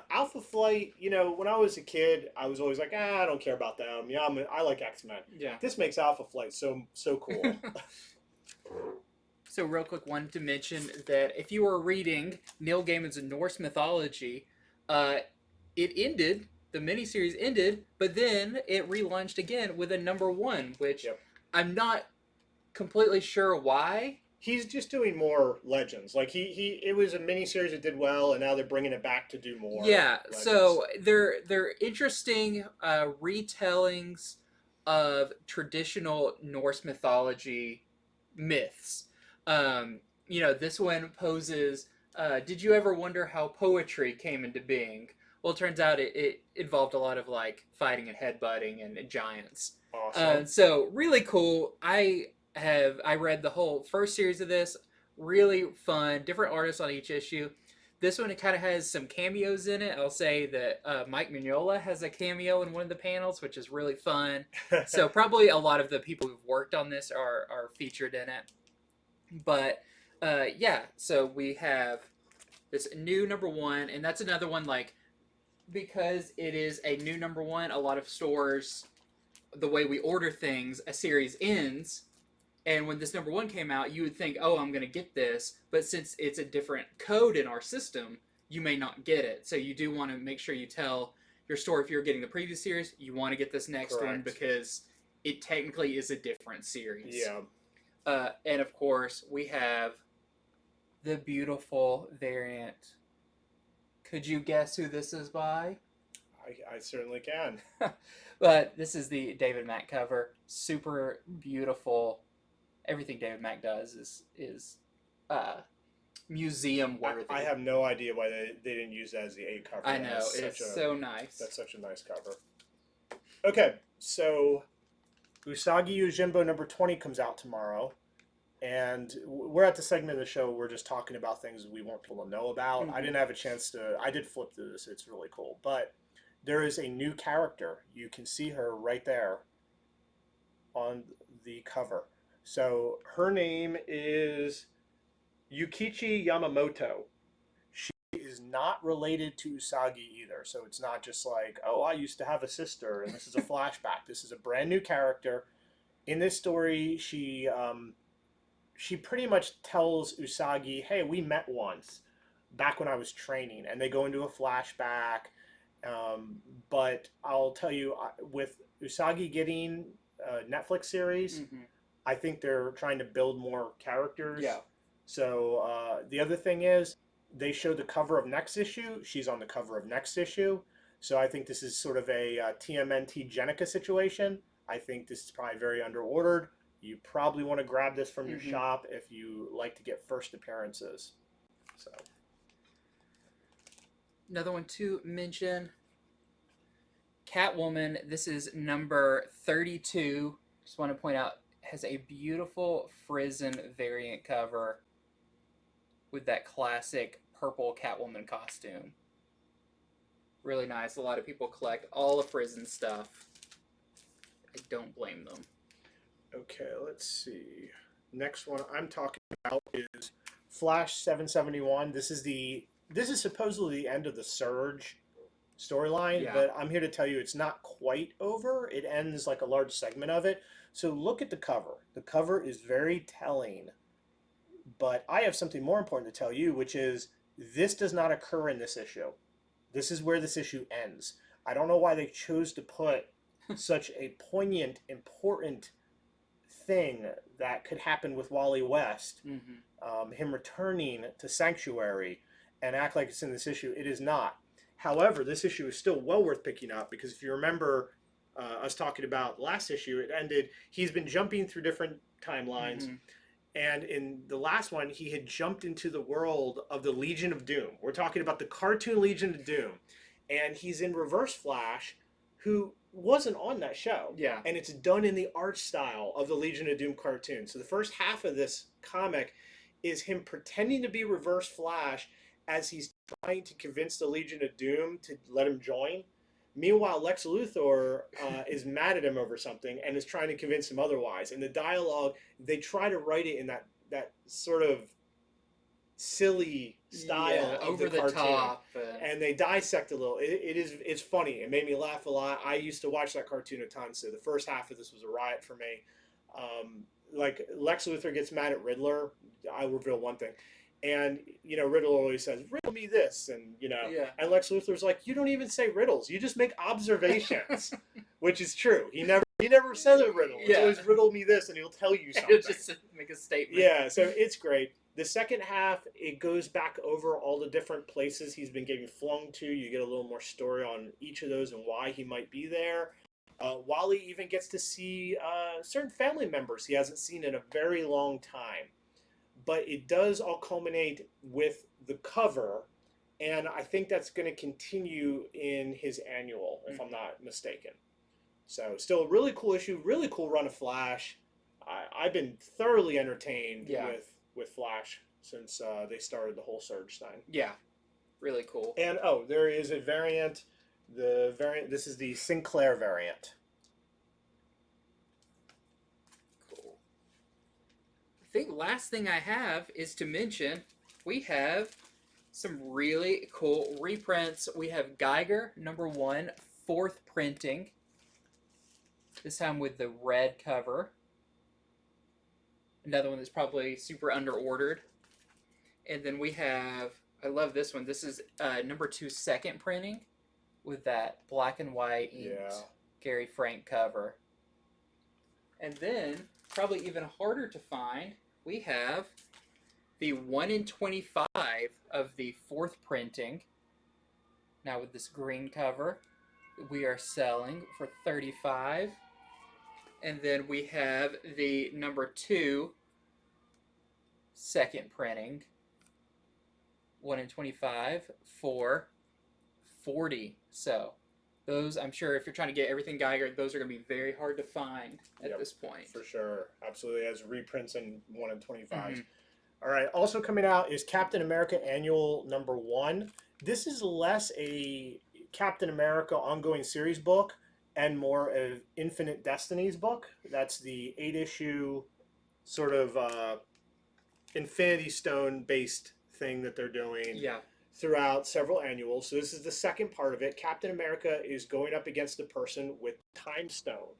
Alpha Flight, when I was a kid, I was always like, I don't care about them. Yeah, I like X-Men. Yeah. This makes Alpha Flight so cool. So real quick, wanted to mention that if you were reading Neil Gaiman's Norse Mythology, it ended, the miniseries ended, but then it relaunched again with a #1, which I'm not completely sure why. He's just doing more Legends. Like it was a miniseries that did well, and now they're bringing it back to do more. Yeah, Legends. So they're interesting retellings of traditional Norse mythology myths. This one poses. Did you ever wonder how poetry came into being, Well, it turns out it involved a lot of like fighting and headbutting and giants. Awesome. So really cool. I read the whole first series of this. Really fun. Different artists on each issue. This one, it kind of has some cameos in it. I'll say that Mike Mignola has a cameo in one of the panels, which is really fun. So probably a lot of the people who've worked on this are featured in it. But yeah, so we have this new #1, and that's another one like, because it is a new #1, a lot of stores, the way we order things, a series ends, and when this #1 came out, you would think, oh, I'm going to get this, but since it's a different code in our system, you may not get it. So you do want to make sure you tell your store, if you're getting the previous series, you want to get this next one because it technically is a different series. Yeah. And of course, we have the beautiful variant. Could you guess who this is by? I certainly can. But this is the David Mack cover. Super beautiful. Everything David Mack does is museum worthy. I have no idea why they didn't use that as the A cover. I know, it's so nice. That's such a nice cover. Okay, so Usagi Yojimbo #20 comes out tomorrow. And we're at the segment of the show we're just talking about things we want people to know about. I didn't have a chance to... I did flip through this. It's really cool. But there is a new character. You can see her right there on the cover. So her name is Yukichi Yamamoto. She is not related to Usagi either. So it's not just like, oh, I used to have a sister and this is a flashback. This is a brand new character. In this story, she pretty much tells Usagi, hey, we met once back when I was training. And they go into a flashback. But I'll tell you, with Usagi getting a Netflix series, I think they're trying to build more characters. Yeah. So the other thing is, they show the cover of next issue. She's on the cover of next issue. So I think this is sort of a TMNT Jenica situation. I think this is probably very underordered. You probably want to grab this from your shop if you like to get first appearances. So, another one to mention, Catwoman. This is number 32. Just want to point out, has a beautiful Frizzen variant cover with that classic purple Catwoman costume. Really nice. A lot of people collect all the Frizzen stuff. I don't blame them. Okay, let's see. Next one I'm talking about is Flash 771. This is supposedly the end of the Surge storyline, but I'm here to tell you it's not quite over. It ends like a large segment of it. So look at the cover. The cover is very telling. But I have something more important to tell you, which is this does not occur in this issue. This is where this issue ends. I don't know why they chose to put such a poignant, important thing that could happen with Wally West, him returning to Sanctuary, and act like it's in this issue. It is not. However, this issue is still well worth picking up, because if you remember us talking about last issue, it ended, he's been jumping through different timelines, and in the last one, he had jumped into the world of the Legion of Doom. We're talking about the cartoon Legion of Doom, and he's in Reverse Flash, who wasn't on that show. Yeah. And it's done in the art style of the Legion of Doom cartoon. So the first half of this comic is him pretending to be Reverse Flash as he's trying to convince the Legion of Doom to let him join. Meanwhile, Lex Luthor is mad at him over something and is trying to convince him otherwise. And the dialogue, they try to write it in that sort of silly style of over the cartoon. Top, and they dissect a little. It's funny. It made me laugh a lot. I used to watch that cartoon a ton, so the first half of this was a riot for me. Like Lex Luthor gets mad at Riddler. I will reveal one thing. And, Riddler always says, riddle me this. And, and Lex Luthor's like, you don't even say riddles. You just make observations, which is true. He never says a riddle. It's always riddle me this, and he'll tell you something. He'll just make a statement. Yeah, so it's great. The second half, it goes back over all the different places he's been getting flung to. You get a little more story on each of those and why he might be there. Wally even gets to see certain family members he hasn't seen in a very long time. But it does all culminate with the cover And I think that's going to continue in his annual, if I'm not mistaken. So still a really cool issue, really cool run of Flash. I've been thoroughly entertained with Flash since they started the whole Surge thing. Yeah, really cool. And there is a variant. This is the Sinclair variant. Cool. I think last thing I have is to mention we have some really cool reprints. We have Geiger #1, 4th printing. This time with the red cover. Another one that's probably super underordered. And then we have, I love this one. This is #2, 2nd printing with that black and white inked Gary Frank cover. And then, probably even harder to find, we have the 1 in 25 of the 4th printing. Now with this green cover, we are selling for $35. And then we have the #2 2nd printing, 1 in 25 for $40. So those, I'm sure if you're trying to get everything Geiger, those are going to be very hard to find at this point. For sure. Absolutely. As reprints in 1 in 25. All right. Also coming out is Captain America Annual #1. This is less a Captain America ongoing series book and more of Infinite Destinies book. That's the 8-issue sort of Infinity Stone based thing that they're doing throughout several annuals. So this is the second part of it. Captain America is going up against a person with Time Stone,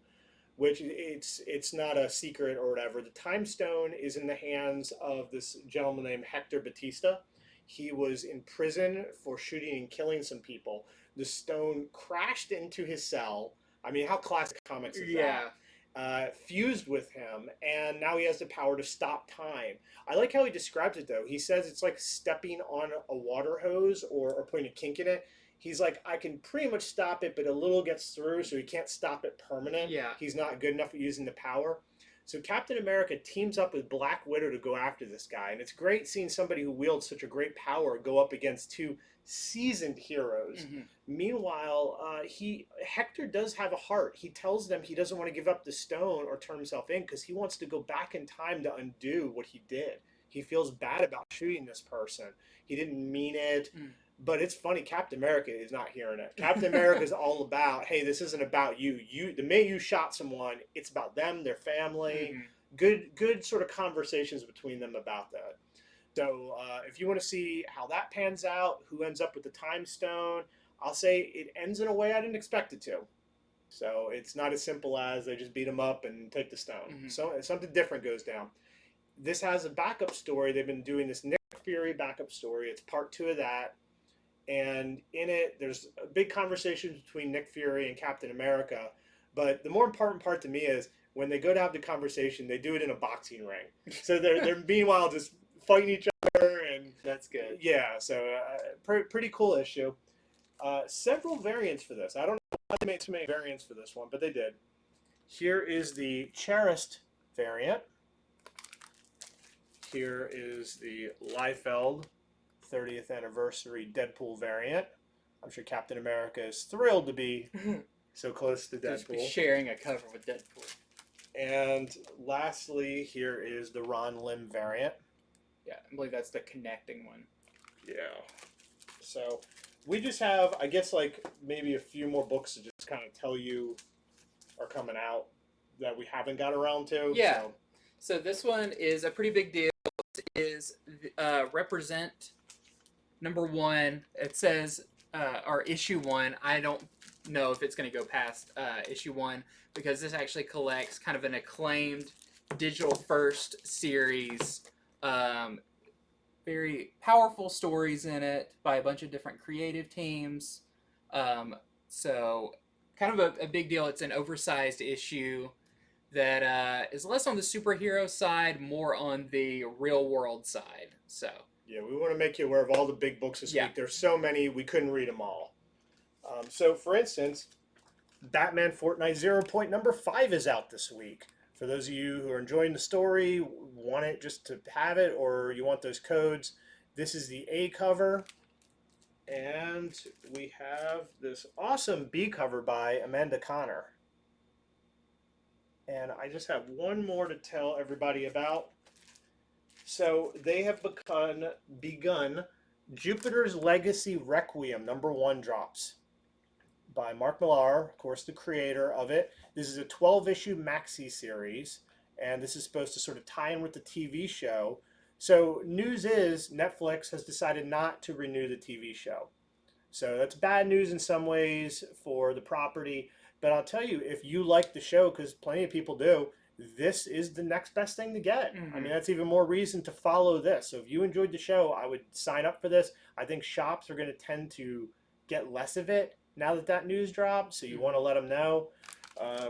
which it's not a secret or whatever. The Time Stone is in the hands of this gentleman named Hector Batista. He was in prison for shooting and killing some people. The stone crashed into his cell. I mean, how classic comics is that? Fused with him, and now he has the power to stop time. I like how he describes it, though. He says it's like stepping on a water hose or putting a kink in it. He's like, I can pretty much stop it, but a little gets through, so he can't stop it permanent. Yeah. He's not good enough at using the power. So Captain America teams up with Black Widow to go after this guy, and it's great seeing somebody who wields such a great power go up against two seasoned heroes. Meanwhile, Hector does have a heart. He tells them he doesn't want to give up the stone or turn himself in because he wants to go back in time to undo what he did. He feels bad about shooting this person. He didn't mean it. But it's funny, Captain America is not hearing it. Captain America is all about, hey, this isn't about you. The minute you shot someone, it's about them, their family. Good sort of conversations between them about that. So if you want to see how that pans out, who ends up with the Time Stone, I'll say it ends in a way I didn't expect it to. So it's not as simple as they just beat him up and take the stone. So something different goes down. This has a backup story. They've been doing this Nick Fury backup story. It's part 2 of that. And in it, there's a big conversation between Nick Fury and Captain America. But the more important part to me is when they go to have the conversation, they do it in a boxing ring. So they're meanwhile just fighting each other. And that's good. Yeah, so pretty cool issue. Several variants for this. I don't know why they made so many variants for this one, but they did. Here is the Cherished variant. Here is the Liefeld 30th anniversary Deadpool variant. I'm sure Captain America is thrilled to be so close to Deadpool. Just sharing a cover with Deadpool. And lastly, here is the Ron Lim variant. Yeah, I believe that's the connecting one. Yeah. So we just have, I guess, like maybe a few more books to just kind of tell you are coming out that we haven't got around to. Yeah. So this one is a pretty big deal. It is Represent #1. It says, or issue 1. I don't know if it's going to go past issue 1 because this actually collects kind of an acclaimed digital first series. Very powerful stories in it by a bunch of different creative teams. So kind of a big deal. It's an oversized issue that is less on the superhero side, more on the real world side. So yeah, we want to make you aware of all the big books this week. There's so many, we couldn't read them all. So for instance, Batman Fortnite 0.5 is out this week. For those of you who are enjoying the story, want it just to have it, or you want those codes, this is the A cover. And we have this awesome B cover by Amanda Connor. And I just have one more to tell everybody about. So they have begun Jupiter's Legacy Requiem #1 drops by Mark Millar, of course, the creator of it. This is a 12-issue maxi series, and this is supposed to sort of tie in with the TV show. So news is Netflix has decided not to renew the TV show. So that's bad news in some ways for the property. But I'll tell you, if you like the show, because plenty of people do, this is the next best thing to get. I mean, that's even more reason to follow this. So if you enjoyed the show, I would sign up for this. I think shops are going to tend to get less of it now that that news dropped. So you want to let them know.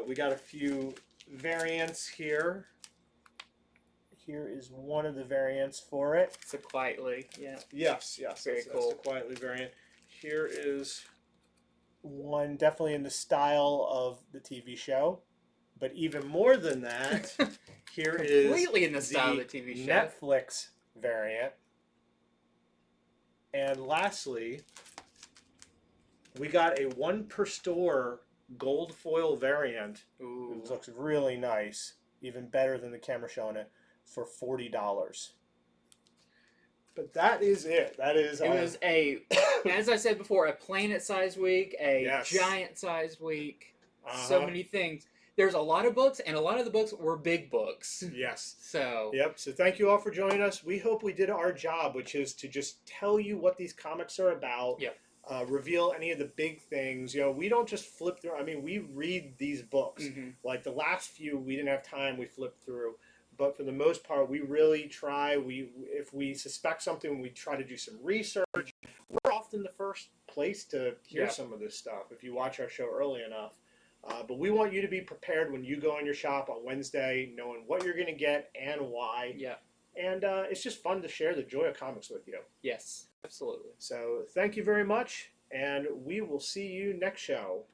We got a few variants here. Here is one of the variants for it. It's a Quietly, yeah. Yes. Very That's cool. the Quietly variant. Here is one definitely in the style of the TV show. But even more than that, here is completely in the style of the TV show. Netflix variant. And lastly, we got a 1 per store gold foil variant. Ooh. It looks really nice, even better than the camera showing it, for $40. But that is it. That is. It was as I said before, a planet-sized week, a giant-sized week. So many things. There's a lot of books, and a lot of the books were big books. Yes. So. Yep. So thank you all for joining us. We hope we did our job, which is to just tell you what these comics are about. Yep. Reveal any of the big things. You know, we don't just flip through. I mean, we read these books. Like the last few, we didn't have time. We flipped through. But for the most part, we really try. If we suspect something, we try to do some research. We're often the first place to hear some of this stuff if you watch our show early enough. But we want you to be prepared when you go in your shop on Wednesday, knowing what you're going to get and why. Yeah. And it's just fun to share the joy of comics with you. Yes, absolutely. So thank you very much, and we will see you next show.